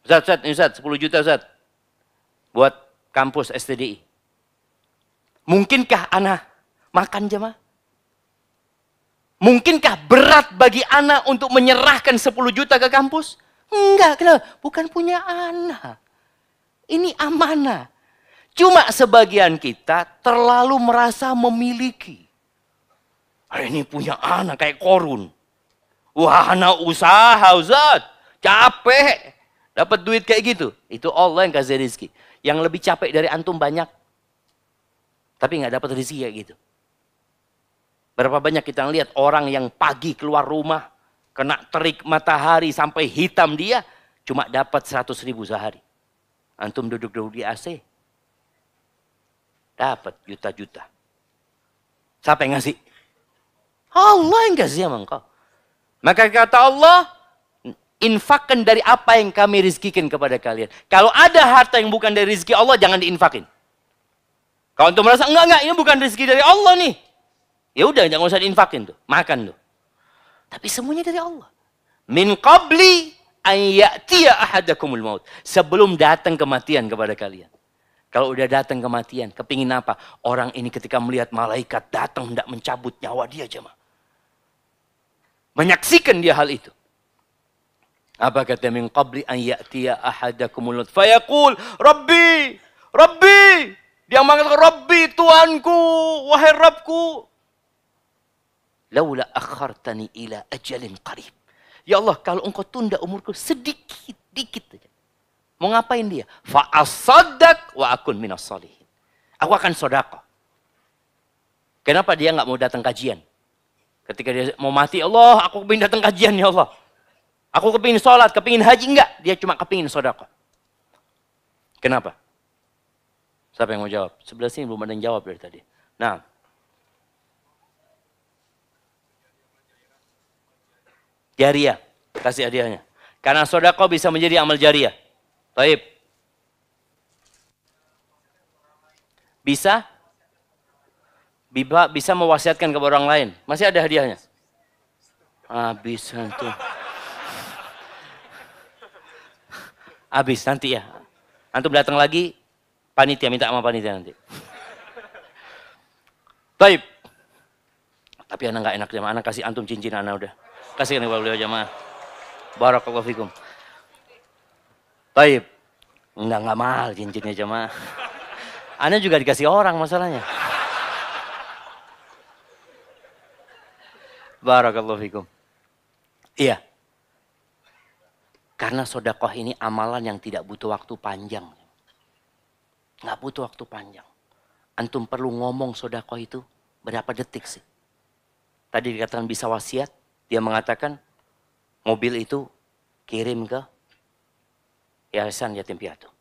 Ustaz, ini Ustaz, 10 juta Ustaz. Buat kampus STDI. Mungkinkah ana makan jamaah? Mungkinkah berat bagi ana untuk menyerahkan 10 juta ke kampus? Enggak, kenapa? Bukan punya ana. Ini amanah. Cuma sebagian kita terlalu merasa memiliki. Ini punya anak kayak korun. Wah, anak usaha Ustaz. Capek. Dapat duit kayak gitu. Itu Allah yang kasih rezeki. Yang lebih capek dari antum banyak. Tapi nggak dapat rezeki kayak gitu. Berapa banyak kita lihat orang yang pagi keluar rumah. Kena terik matahari sampai hitam dia. Cuma dapat 100.000 sehari. Antum duduk-duduk di AC. Dapat juta-juta. Siapa yang ngasih? Allah yang kasih sama engkau. Maka kata Allah, infakkan dari apa yang kami rizkikan kepada kalian. Kalau ada harta yang bukan dari rizki Allah, jangan diinfakin. Kalau antum merasa, enggak, ini bukan rizki dari Allah nih. Ya udah, jangan usah diinfakin tuh. Makan tuh. Tapi semuanya dari Allah. Min qabli an ya'tiya ahadakumul maut. Sebelum datang kematian kepada kalian. Kalau udah datang kematian, kepingin apa? Orang ini ketika melihat malaikat datang hendak mencabut nyawa dia jemaah. Menyaksikan dia hal itu. Apa kata min qabli an ya'tiya ahadakumul maut fayaqul Rabbi, Rabbi. Dia mengatakan Rabbi, Tuhanku, wahai Rabbku. Laula akhartani ila ajalin qarib. Ya Allah, kalau engkau tunda umurku sedikit, dikit saja. Mau ngapain dia? Fa'asaddaq wa akun minas shalihin. Aku akan sedekah. Kenapa dia nggak mau datang kajian? Ketika dia mau mati, Allah, aku kepingin datang kajian ya Allah. Aku kepingin sholat, kepingin haji, enggak. Dia cuma kepingin sedekah. Kenapa? Siapa yang mau jawab? Sebelah sini belum ada yang jawab dari tadi. Nah. Jariah. Kasih hadiahnya. Karena sedekah bisa menjadi amal jariah. Baik. Bisa mewasiatkan kepada orang lain. Masih ada hadiahnya? Habis tuh. Habis nanti ya. Antum datang lagi, panitia minta sama panitia nanti. Baik. Tapi anak nggak enak jamaah. Anak kasih antum cincin anak udah. Kasih kepada beliau jamaah. Barakallahu fikum. Baik. Enggak mahal cincinnya jamaah. Ana juga dikasih orang masalahnya. Barakallahu fikum. Iya. Karena sedekah ini amalan yang tidak butuh waktu panjang. Nggak butuh waktu panjang. Antum perlu ngomong sedekah itu berapa detik sih? Tadi dikatakan bisa wasiat. Dia mengatakan mobil itu kirim ke yayasan yatim piatu.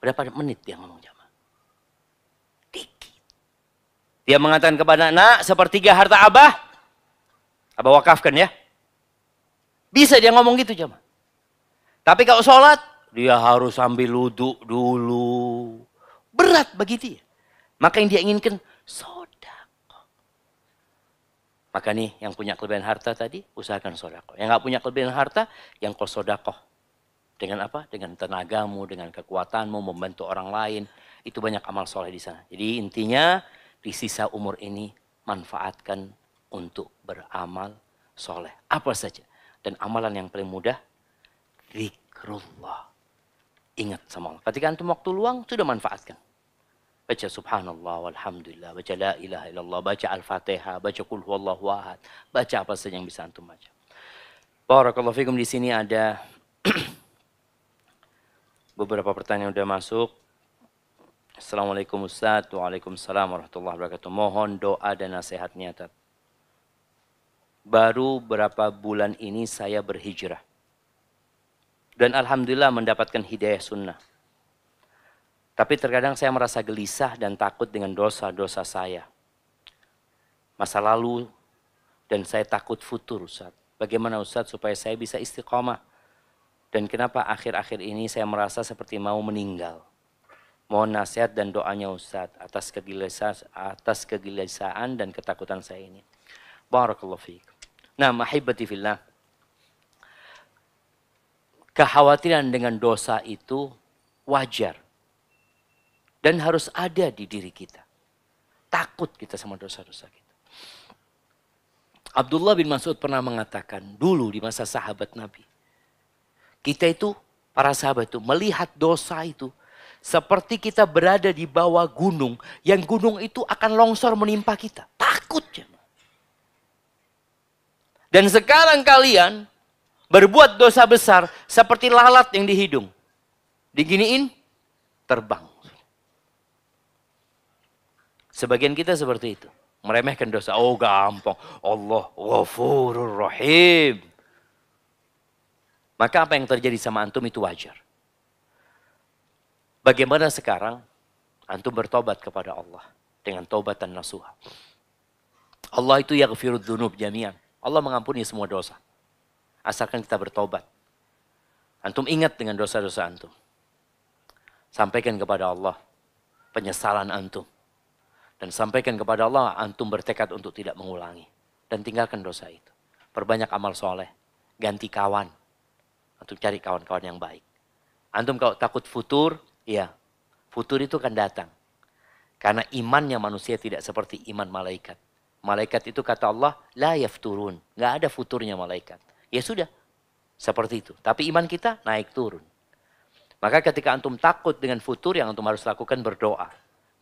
Berapa menit dia ngomong jamaah? Dikit. Dia mengatakan kepada anak, sepertiga harta abah wakafkan ya. Bisa dia ngomong gitu jamaah. Tapi kalau sholat, dia harus sambil wudhu dulu. Berat bagi dia. Maka yang dia inginkan, sedekah. Maka nih yang punya kelebihan harta tadi, usahakan sedekah. Yang nggak punya kelebihan harta, yang kau sedekah. Dengan apa? Dengan tenagamu, dengan kekuatanmu, membantu orang lain. Itu banyak amal soleh di sana. Jadi intinya, di sisa umur ini, manfaatkan untuk beramal soleh. Apa saja. Dan amalan yang paling mudah, zikrullah. Ingat sama Allah. Ketika antum waktu luang, sudah manfaatkan. Baca subhanallah walhamdulillah, baca la ilaha illallah, baca al-fatihah, baca qul huwallahu ahad. Baca apa saja yang bisa antum baca. Barakallahu fikum, di sini ada beberapa pertanyaan yang sudah masuk. Assalamualaikum Ustaz. Waalaikumsalam warahmatullahi wabarakatuh. Mohon doa dan nasihatnya, Tat. Baru berapa bulan ini saya berhijrah. Dan alhamdulillah mendapatkan hidayah sunnah. Tapi terkadang saya merasa gelisah dan takut dengan dosa-dosa saya. Masa lalu dan saya takut futur, Ustaz. Bagaimana Ustaz supaya saya bisa istiqamah? Dan kenapa akhir-akhir ini saya merasa seperti mau meninggal? Mohon nasihat dan doanya Ustaz atas kegelisahan dan ketakutan saya ini. Barakallahu fiik. Nah, mahibati fillah. Kekhawatiran dengan dosa itu wajar. Dan harus ada di diri kita. Takut kita sama dosa-dosa kita. Abdullah bin Mas'ud pernah mengatakan dulu di masa sahabat Nabi. Kita itu, para sahabat itu melihat dosa itu seperti kita berada di bawah gunung. Yang gunung itu akan longsor menimpa kita. Takut. Dan sekarang kalian berbuat dosa besar seperti lalat yang di hidung. Diginiin, terbang. Sebagian kita seperti itu. Meremehkan dosa. Oh gampang. Allah Ghafurur Rahim. Maka apa yang terjadi sama antum itu wajar. Bagaimana sekarang antum bertobat kepada Allah dengan taubatan nasuha. Allah itu yaghfirud dzunub jami'an. Allah mengampuni semua dosa. Asalkan kita bertobat. Antum ingat dengan dosa-dosa antum. Sampaikan kepada Allah penyesalan antum. Dan sampaikan kepada Allah antum bertekad untuk tidak mengulangi. Dan tinggalkan dosa itu. Perbanyak amal soleh. Ganti kawan. Antum cari kawan-kawan yang baik. Antum kalau takut futur, ya, futur itu akan datang. Karena imannya manusia tidak seperti iman malaikat. Malaikat itu kata Allah, la yafturun. Nggak ada futurnya malaikat. Ya sudah, seperti itu. Tapi iman kita naik turun. Maka ketika antum takut dengan futur, yang antum harus lakukan berdoa.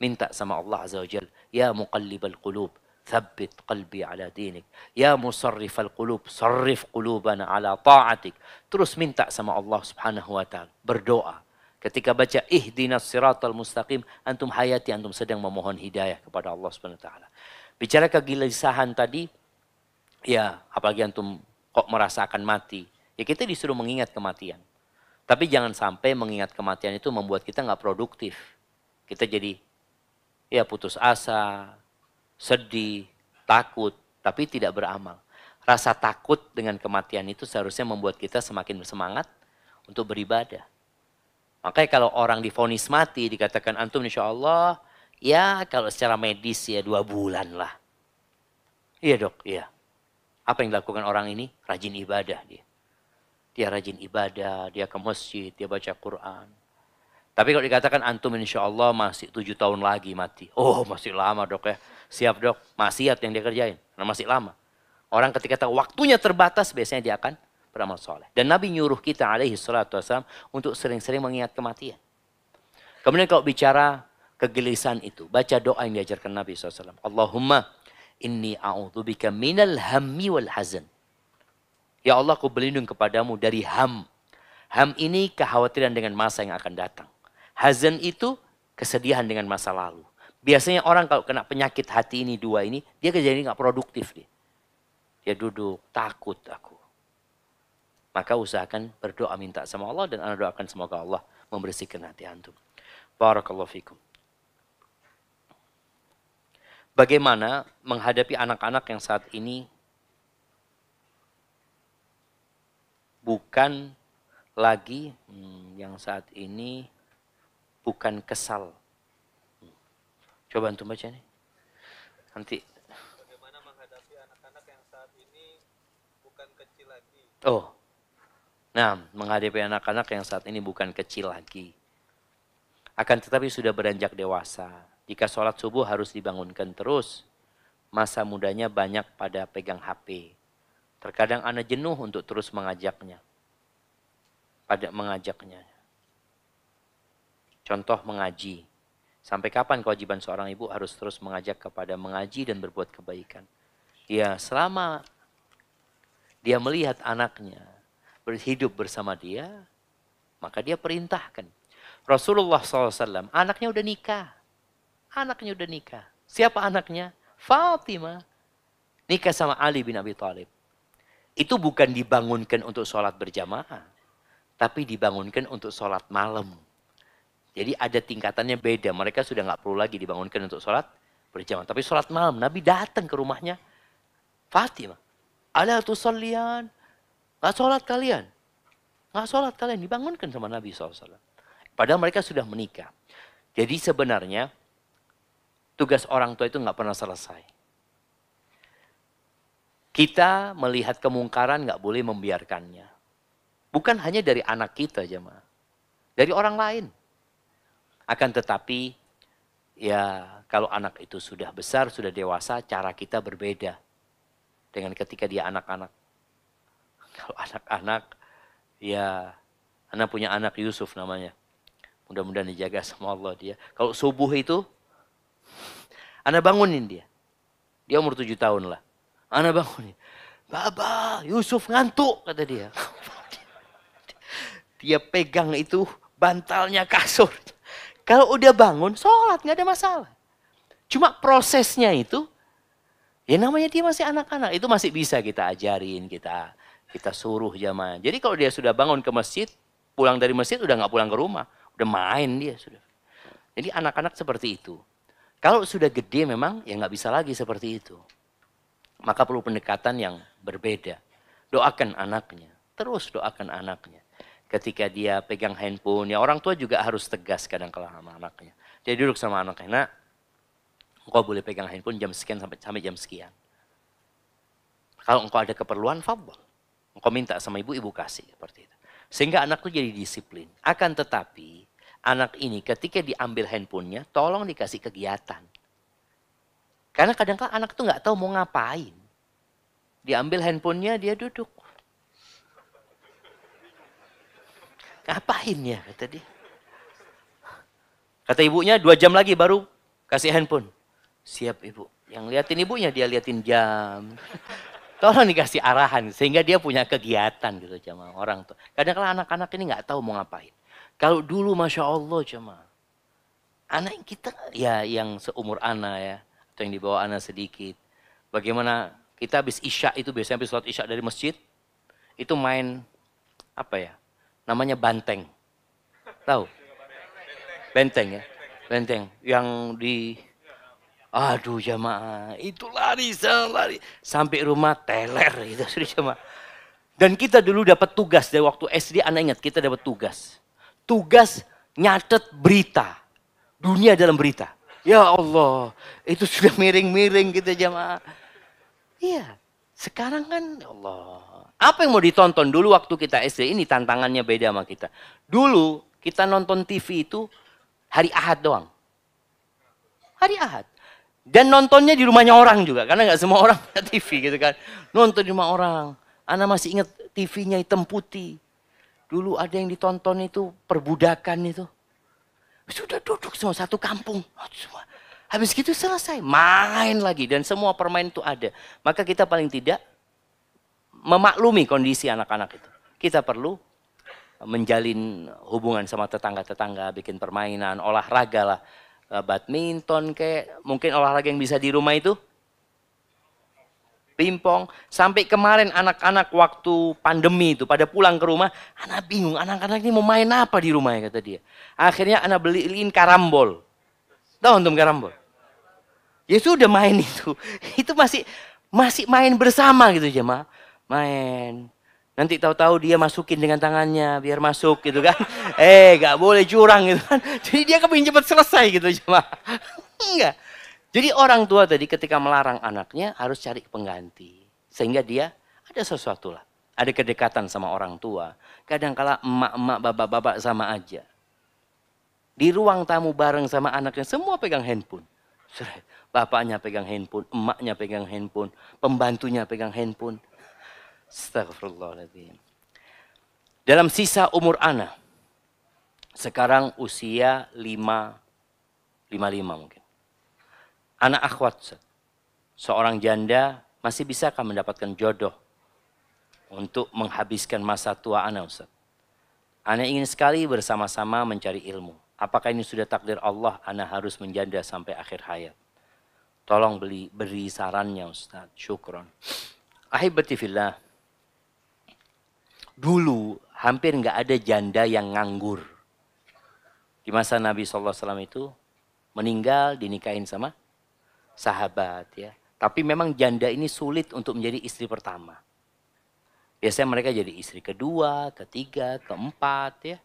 Minta sama Allah Azza wa Jal. Ya muqallibal qulub, thabbit qalbi ala dinik. Ya musarrifal qulub, sarrif qulubana ala ta'atik. Terus minta sama Allah Subhanahu wa ta'ala. Berdoa. Ketika baca ihdinas siratal mustaqim, antum hayati, antum sedang memohon hidayah kepada Allah Subhanahu wa ta'ala. Bicara kegelisahan tadi, ya apalagi antum kok merasakan mati. Ya kita disuruh mengingat kematian. Tapi jangan sampai mengingat kematian itu membuat kita nggak produktif. Kita jadi ya putus asa, sedih, takut, tapi tidak beramal. Rasa takut dengan kematian itu seharusnya membuat kita semakin bersemangat untuk beribadah. Makanya kalau orang divonis mati, dikatakan antum insya Allah, ya kalau secara medis ya 2 bulan lah. Iya dok, iya. Apa yang dilakukan orang ini? Rajin ibadah dia. Dia rajin ibadah, dia ke masjid, dia baca Quran. Tapi kalau dikatakan antum insya Allah masih 7 tahun lagi mati. Oh masih lama dok ya. Siap dok, maksiat yang dia kerjain. Karena masih lama. Orang ketika tahu waktunya terbatas biasanya dia akan beramal soleh. Dan Nabi nyuruh kita alaihi salatu wassalam untuk sering-sering mengingat kematian. Kemudian kalau bicara kegelisahan itu, baca doa yang diajarkan Nabi SAW. Allahumma inni a'udzubika minal hammi wal hazan. Ya Allah, aku berlindung kepadamu dari ham. Ham ini kekhawatiran dengan masa yang akan datang. Hazan itu kesedihan dengan masa lalu. Biasanya orang kalau kena penyakit hati ini dua ini, dia kejadian nggak produktif dia. Dia duduk, takut aku. Maka usahakan berdoa minta sama Allah dan anda doakan semoga Allah membersihkan hati antum. Barakallahu fikum. Bagaimana menghadapi anak-anak yang saat ini bukan lagi bukan kesal. Coba antum baca nih. Nanti. Bagaimana menghadapi anak-anak yang saat ini bukan kecil lagi. Oh. Nah, menghadapi anak-anak yang saat ini bukan kecil lagi. Akan tetapi sudah beranjak dewasa. Jika sholat subuh harus dibangunkan terus. Masa mudanya banyak pada pegang HP. Terkadang anak jenuh untuk terus mengajaknya. Contoh mengaji. Sampai kapan kewajiban seorang ibu harus terus mengajak kepada mengaji dan berbuat kebaikan? Ya, selama dia melihat anaknya berhidup bersama dia, maka dia perintahkan. Rasulullah SAW, anaknya udah nikah. Anaknya udah nikah. Siapa anaknya? Fatimah. Nikah sama Ali bin Abi Thalib. Itu bukan dibangunkan untuk sholat berjamaah. Tapi dibangunkan untuk sholat malam. Jadi ada tingkatannya beda. Mereka sudah nggak perlu lagi dibangunkan untuk sholat berjamaah. Tapi sholat malam, Nabi datang ke rumahnya Fatimah. Ala tusallian. Nggak sholat kalian. Nggak sholat kalian. Dibangunkan sama Nabi SAW. Padahal mereka sudah menikah. Jadi sebenarnya tugas orang tua itu nggak pernah selesai. Kita melihat kemungkaran nggak boleh membiarkannya. Bukan hanya dari anak kita, jemaah. Dari orang lain. Akan tetapi, ya kalau anak itu sudah besar, sudah dewasa, cara kita berbeda. Dengan ketika dia anak-anak. Kalau anak-anak, ya anak punya anak Yusuf namanya. Mudah-mudahan dijaga sama Allah dia. Kalau subuh itu, anak bangunin dia. Dia umur 7 tahun lah. Anak bangunin. Baba, Yusuf ngantuk, kata dia. Dia pegang itu bantalnya kasur. Kalau udah bangun, sholat, nggak ada masalah. Cuma prosesnya itu, ya namanya dia masih anak-anak. Itu masih bisa kita ajarin, kita suruh jamaah. Jadi kalau dia sudah bangun ke masjid, pulang dari masjid udah nggak pulang ke rumah. Udah main dia sudah. Jadi anak-anak seperti itu. Kalau sudah gede memang ya nggak bisa lagi seperti itu. Maka perlu pendekatan yang berbeda. Doakan anaknya. Terus doakan anaknya. Ketika dia pegang handphone, ya orang tua juga harus tegas kadang-kala sama anaknya. Dia duduk sama anaknya, nak, engkau boleh pegang handphone jam sekian sampai jam sekian. Kalau engkau ada keperluan, fadhol. Engkau minta sama ibu kasih. Seperti itu. Sehingga anak itu jadi disiplin. Akan tetapi, anak ini ketika diambil handphonenya, tolong dikasih kegiatan. Karena kadang-kadang anak itu nggak tahu mau ngapain. Diambil handphonenya, dia duduk. Ngapain ya, kata dia. Kata ibunya, 2 jam lagi baru kasih handphone. Siap ibu. Yang liatin ibunya, dia liatin jam. Tolong dikasih arahan, sehingga dia punya kegiatan gitu jemaah orang tuh. Kadang-kadang anak-anak ini nggak tahu mau ngapain. Kalau dulu Masya Allah jemaah. Anak kita, ya yang seumur anak ya. Atau yang di bawah anak sedikit. Bagaimana kita habis isya itu, biasanya habis sholat isya dari masjid. Itu main, apa ya, namanya banteng. Tahu? Benteng ya. Benteng. Yang di, aduh jamaah, itu lari. Sampai rumah teler gitu. Jamaah. Dan kita dulu dapat tugas, dari waktu SD anak ingat kita dapat tugas. Tugas nyatet berita. Dunia dalam berita. Ya Allah, itu sudah miring-miring kita jamaah. Iya, sekarang kan ya Allah. Apa yang mau ditonton dulu waktu kita SD ini tantangannya beda sama kita. Dulu kita nonton TV itu hari Ahad doang. Hari Ahad. Dan nontonnya di rumahnya orang juga. Karena nggak semua orang punya TV gitu kan. Nonton di rumah orang. Ana masih ingat TV-nya hitam putih. Dulu ada yang ditonton itu perbudakan itu. Sudah duduk semua satu kampung. Habis gitu selesai. Main lagi. Dan semua permain itu ada. Maka kita paling tidak memaklumi kondisi anak-anak itu. Kita perlu menjalin hubungan sama tetangga-tetangga. Bikin permainan, olahraga lah. Badminton kayak mungkin olahraga yang bisa di rumah itu. Pingpong. Sampai kemarin anak-anak waktu pandemi itu pada pulang ke rumah, anak bingung anak-anak ini mau main apa di rumah ya kata dia. Akhirnya anak beliin karambol. Tahu antum karambol? Ya sudah main itu. Itu masih main bersama gitu jemaah. Main. Nanti tahu-tahu dia masukin dengan tangannya biar masuk gitu kan. Gak boleh curang gitu kan. Jadi dia kepingin cepat selesai gitu jemaah. Enggak. Jadi orang tua tadi ketika melarang anaknya harus cari pengganti. Sehingga dia ada sesuatu lah. Ada kedekatan sama orang tua. Kadang-kala emak-emak, bapak-bapak sama aja. Di ruang tamu bareng sama anaknya semua pegang handphone. Bapaknya pegang handphone, emaknya pegang handphone, pembantunya pegang handphone. Astagfirullahaladzim. Dalam sisa umur anak. Sekarang usia 55 mungkin. Anak akhwat, seorang janda masih bisakah mendapatkan jodoh untuk menghabiskan masa tua anak Ustaz? Ana ingin sekali bersama-sama mencari ilmu. Apakah ini sudah takdir Allah, ana harus menjanda sampai akhir hayat? Tolong beri sarannya Ustaz. Syukron. Ahibati fillah. Dulu hampir nggak ada janda yang nganggur. Di masa Nabi SAW itu meninggal dinikahin sama sahabat ya. Tapi memang janda ini sulit untuk menjadi istri pertama. Biasanya mereka jadi istri kedua, ketiga, keempat ya.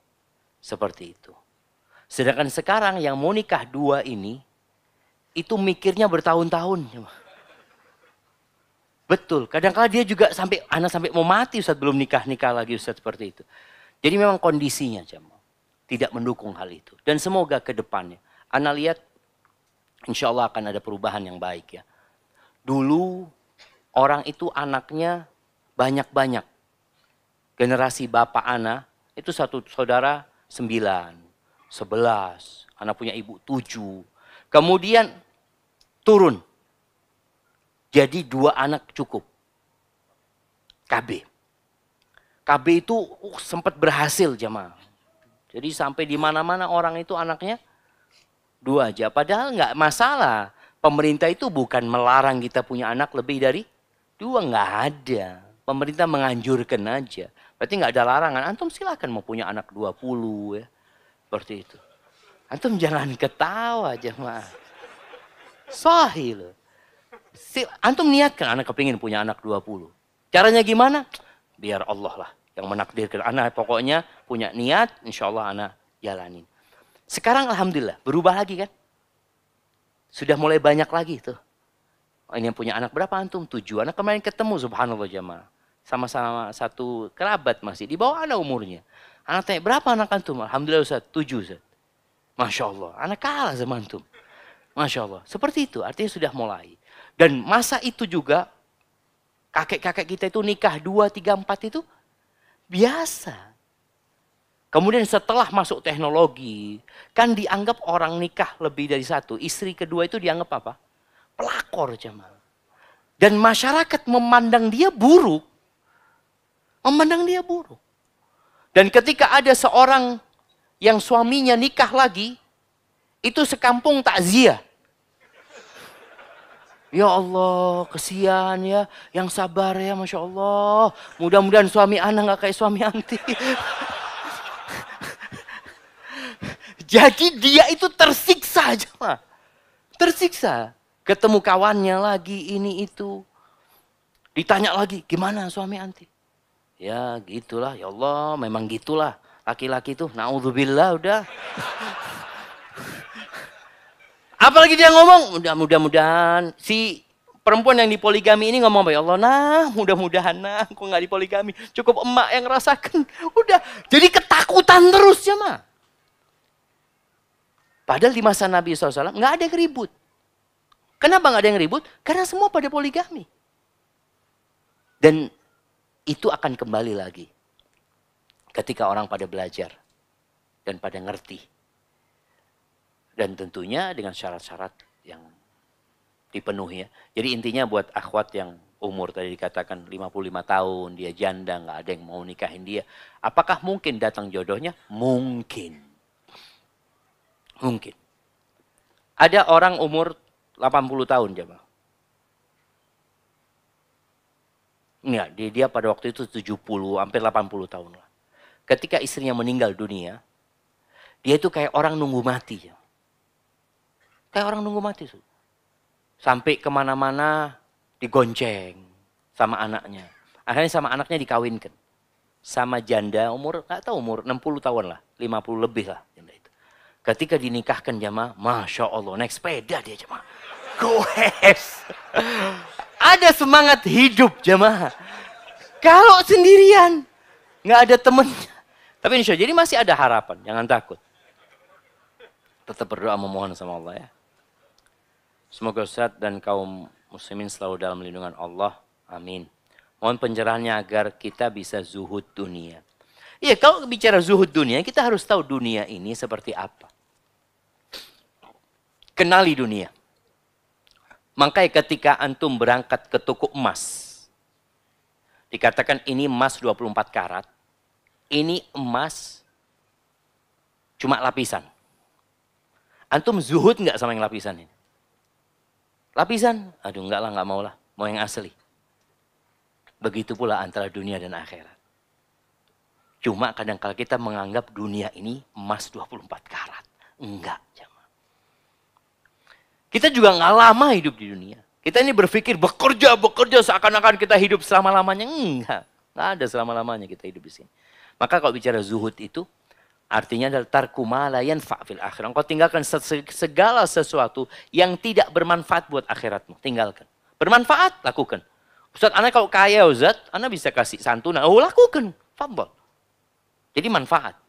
Seperti itu. Sedangkan sekarang yang mau nikah dua ini, itu mikirnya bertahun-tahun. Betul, kadang-kadang dia juga anak sampai mau mati Ustaz, belum nikah-nikah lagi Ustaz, seperti itu. Jadi memang kondisinya jemaah tidak mendukung hal itu. Dan semoga ke depannya, ana lihat insya Allah akan ada perubahan yang baik ya. Dulu orang itu anaknya banyak-banyak. Generasi bapak ana itu satu saudara 9. 11, anak punya ibu 7. Kemudian turun. Jadi 2 anak cukup. KB. KB itu sempat berhasil jemaah. Jadi sampai di mana-mana orang itu anaknya 2 aja. Padahal nggak masalah. Pemerintah itu bukan melarang kita punya anak lebih dari 2, nggak ada. Pemerintah menganjurkan aja. Berarti nggak ada larangan. Antum silakan mau punya anak 20 ya. Seperti itu. Antum jangan ketawa jemaah. Sahih loh. Antum niatkan anak kepingin punya anak 20. Caranya gimana? Biar Allah lah yang menakdirkan. Anak pokoknya punya niat, insya Allah anak jalanin. Sekarang alhamdulillah berubah lagi kan? Sudah mulai banyak lagi tuh. Ini yang punya anak berapa antum? 7 anak. Kemarin ketemu subhanallah jemaah. Sama-sama satu kerabat masih. Di bawah anak umurnya. Anak tanya, berapa anak antum? Alhamdulillah Ustaz, 7 Ustaz. Masya Allah, anak kalah sama antum. Masya Allah, seperti itu artinya sudah mulai. Dan masa itu juga, kakek-kakek kita itu nikah 2, 3, 4 itu biasa. Kemudian setelah masuk teknologi, kan dianggap orang nikah lebih dari 1. Istri kedua itu dianggap apa? Pelakor jemaah. Dan masyarakat memandang dia buruk. Memandang dia buruk. Dan ketika ada seorang yang suaminya nikah lagi, itu sekampung takziah. Ya Allah, kesian ya, yang sabar ya, Masya Allah. Mudah-mudahan suami anak gak kayak suami anti. Jadi dia itu tersiksa aja lah. Tersiksa. Ketemu kawannya lagi, ini itu. Ditanya lagi, gimana suami anti? Ya gitulah, ya Allah memang gitulah. Laki-laki tuh, naudzubillah udah. Apalagi dia ngomong, mudah-mudahan si perempuan yang dipoligami ini ngomong, ya Allah nah mudah-mudahan nah aku nggak dipoligami. Cukup emak yang rasakan. Udah, jadi ketakutan terus ya mah. Padahal di masa Nabi SAW nggak ada yang ribut. Kenapa nggak ada yang ribut? Karena semua pada poligami. Dan itu akan kembali lagi ketika orang pada belajar dan pada ngerti. Dan tentunya dengan syarat-syarat yang dipenuhi ya. Jadi intinya buat akhwat yang umur tadi dikatakan 55 tahun, dia janda, nggak ada yang mau nikahin dia. Apakah mungkin datang jodohnya? Mungkin. Mungkin. Ada orang umur 80 tahun jemaah. Enggak, dia pada waktu itu 70, hampir 80 tahun lah. Ketika istrinya meninggal dunia, dia itu kayak orang nunggu mati. Ya. Kayak orang nunggu mati. Sampai kemana-mana digonceng sama anaknya. Akhirnya sama anaknya dikawinkan. Sama janda umur, nggak tahu umur 60 tahun lah. 50 lebih lah. Janda itu. Ketika dinikahkan jamaah, Masya Allah, naik sepeda dia jamaah. Goes. Ada semangat hidup jemaah. Kalau sendirian, nggak ada temennya. Tapi insya Allah, jadi masih ada harapan. Jangan takut. Tetap berdoa memohon sama Allah ya. Semoga Ustaz dan kaum muslimin selalu dalam lindungan Allah. Amin. Mohon pencerahannya agar kita bisa zuhud dunia. Iya, kalau bicara zuhud dunia, kita harus tahu dunia ini seperti apa. Kenali dunia. Makanya ketika antum berangkat ke toko emas, dikatakan ini emas 24 karat, ini emas Cuma lapisan. Antum zuhud nggak sama yang lapisan ini? Lapisan? Aduh enggak lah, nggak mau lah. Mau yang asli. Begitu pula antara dunia dan akhirat. Cuma kadang-kala kita menganggap dunia ini emas 24 karat. Enggak, jamaah. Kita juga nggak lama hidup di dunia. Kita ini berpikir bekerja seakan-akan kita hidup selama-lamanya. Enggak ada selama-lamanya kita hidup di sini. Maka kalau bicara zuhud itu, artinya adalah tarku ma la yanfa' fil akhirah. Engkau tinggalkan segala sesuatu yang tidak bermanfaat buat akhiratmu. Tinggalkan. Bermanfaat, lakukan. Ustaz, anak kalau kaya Ustaz, anak bisa kasih santunan. Oh, lakukan. Fadhal. Jadi manfaat.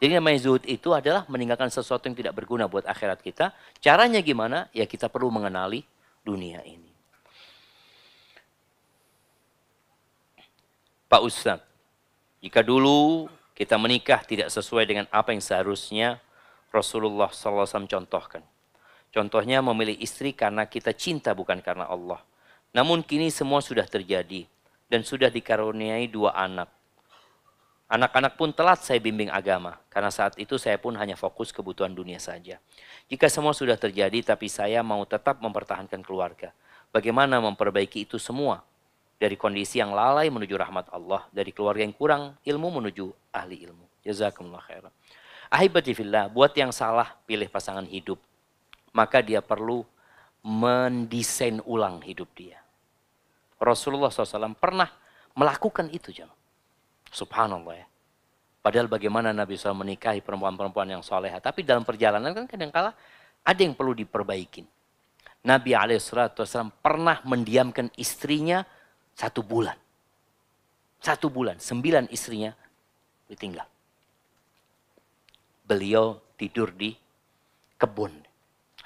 Jadi namanya zuhud itu adalah meninggalkan sesuatu yang tidak berguna buat akhirat kita. Caranya gimana? Ya kita perlu mengenali dunia ini. Pak Ustaz, jika dulu kita menikah tidak sesuai dengan apa yang seharusnya, Rasulullah SAW contohkan. Contohnya memilih istri karena kita cinta bukan karena Allah. Namun kini semua sudah terjadi dan sudah dikaruniai 2 anak. Anak-anak pun telat saya bimbing agama, karena saat itu saya pun hanya fokus kebutuhan dunia saja. Jika semua sudah terjadi tapi saya mau tetap mempertahankan keluarga, bagaimana memperbaiki itu semua? Dari kondisi yang lalai menuju rahmat Allah, dari keluarga yang kurang ilmu menuju ahli ilmu. Jazakumullah khairan. Ahibati fillah, buat yang salah pilih pasangan hidup, maka dia perlu mendesain ulang hidup dia. Rasulullah SAW pernah melakukan itu, jemaah. Subhanallah ya. Padahal bagaimana Nabi SAW menikahi perempuan-perempuan yang soleha. Tapi dalam perjalanan kan kadang-kala ada yang perlu diperbaikin. Nabi SAW pernah mendiamkan istrinya 1 bulan. 1 bulan, 9 istrinya ditinggal. Beliau tidur di kebun.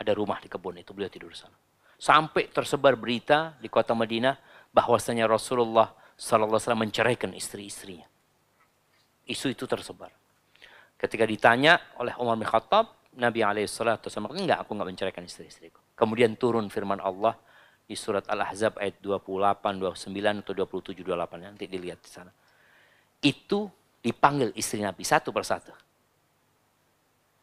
Ada rumah di kebun itu, beliau tidur di sana. Sampai tersebar berita di kota Madinah bahwasanya Rasulullah SAW menceraikan istri-istrinya. Isu itu tersebar. Ketika ditanya oleh Umar bin Khattab, Nabi SAW, enggak, aku enggak menceraikan istri-istriku. Kemudian turun firman Allah di surat Al-Ahzab ayat 28, 29 atau 27, 28. Nanti dilihat di sana. Itu dipanggil istri Nabi satu persatu.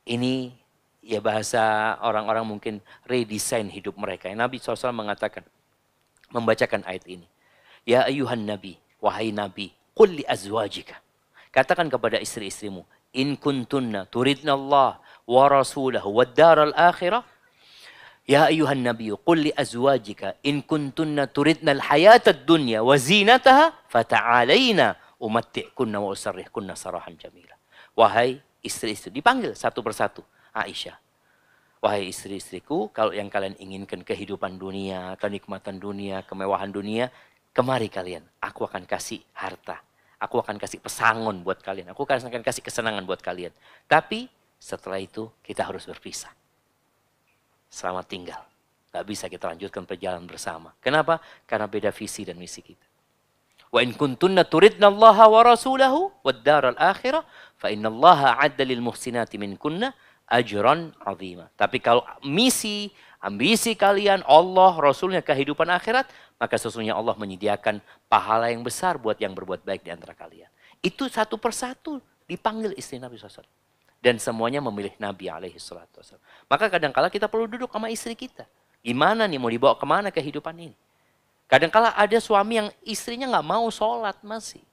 Ini ya bahasa orang-orang mungkin redesign hidup mereka. Nabi SAW mengatakan, membacakan ayat ini. Ya ayuhan Nabi, wahai Nabi, qul li azwajika. Katakan kepada istri-istrimu, in kuntunna turidna Allah wa rasulahu wa daral akhirah. Ya ayuhan Nabi, qul li azwajika in kuntunna turidna al-hayatad dunya wa zinataha fata'alaina umatti'kunna wa usarrihkunna sarahan jamila. Wahai istri-istri, dipanggil satu persatu. Aisyah, wahai istri-istriku, kalau yang kalian inginkan kehidupan dunia, kenikmatan dunia, kemewahan dunia, kemari kalian, aku akan kasih harta. Aku akan kasih pesangon buat kalian. Aku akan kasih kesenangan buat kalian. Tapi setelah itu kita harus berpisah. Selamat tinggal. Gak bisa kita lanjutkan perjalanan bersama. Kenapa? Karena beda visi dan misi kita. Wa in kuntunna turidna Allah wa rasulahu wad daral akhirah fa inna Allah a'adda lil muhsinati minkunna ajran 'azima. Tapi kalau misi, ambisi kalian Allah, Rasulnya, kehidupan akhirat, maka sesungguhnya Allah menyediakan pahala yang besar buat yang berbuat baik di antara kalian. Itu satu persatu dipanggil istri Nabi SAW. Dan semuanya memilih Nabi SAW. Maka kadang-kala kita perlu duduk sama istri kita. Gimana nih, mau dibawa kemana kehidupan ini? Kadang-kala ada suami yang istrinya nggak mau sholat masih.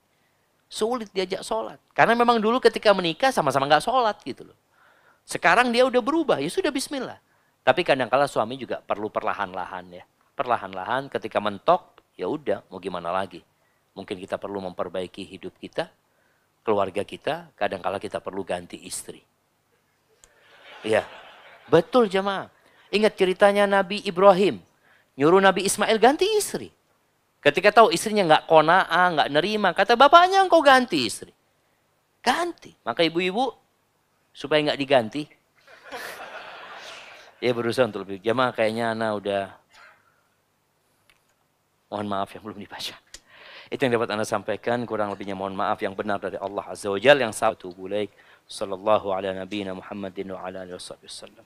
Sulit diajak sholat. Karena memang dulu ketika menikah sama-sama nggak sholat gitu loh. Sekarang dia udah berubah, ya sudah bismillah. Tapi kadang-kala suami juga perlu perlahan-lahan ya. Perlahan-lahan ketika mentok, ya udah mau gimana lagi. Mungkin kita perlu memperbaiki hidup kita, keluarga kita, kadang-kala kita perlu ganti istri. Iya, betul jemaah. Ingat ceritanya Nabi Ibrahim, nyuruh Nabi Ismail ganti istri. Ketika tahu istrinya nggak qanaah, nggak nerima, kata bapaknya engkau ganti istri. Ganti. Maka ibu-ibu, supaya nggak diganti, ya berusaha untuk lebih. Jemaah kayaknya Ana udah, mohon maaf yang belum dibaca. Itu yang dapat Anda sampaikan, kurang lebihnya mohon maaf, yang benar dari Allah Azza wa Jalla, yang satu bulaik. Sallallahu ala nabiyina Muhammadin wa ala alihi wasallam.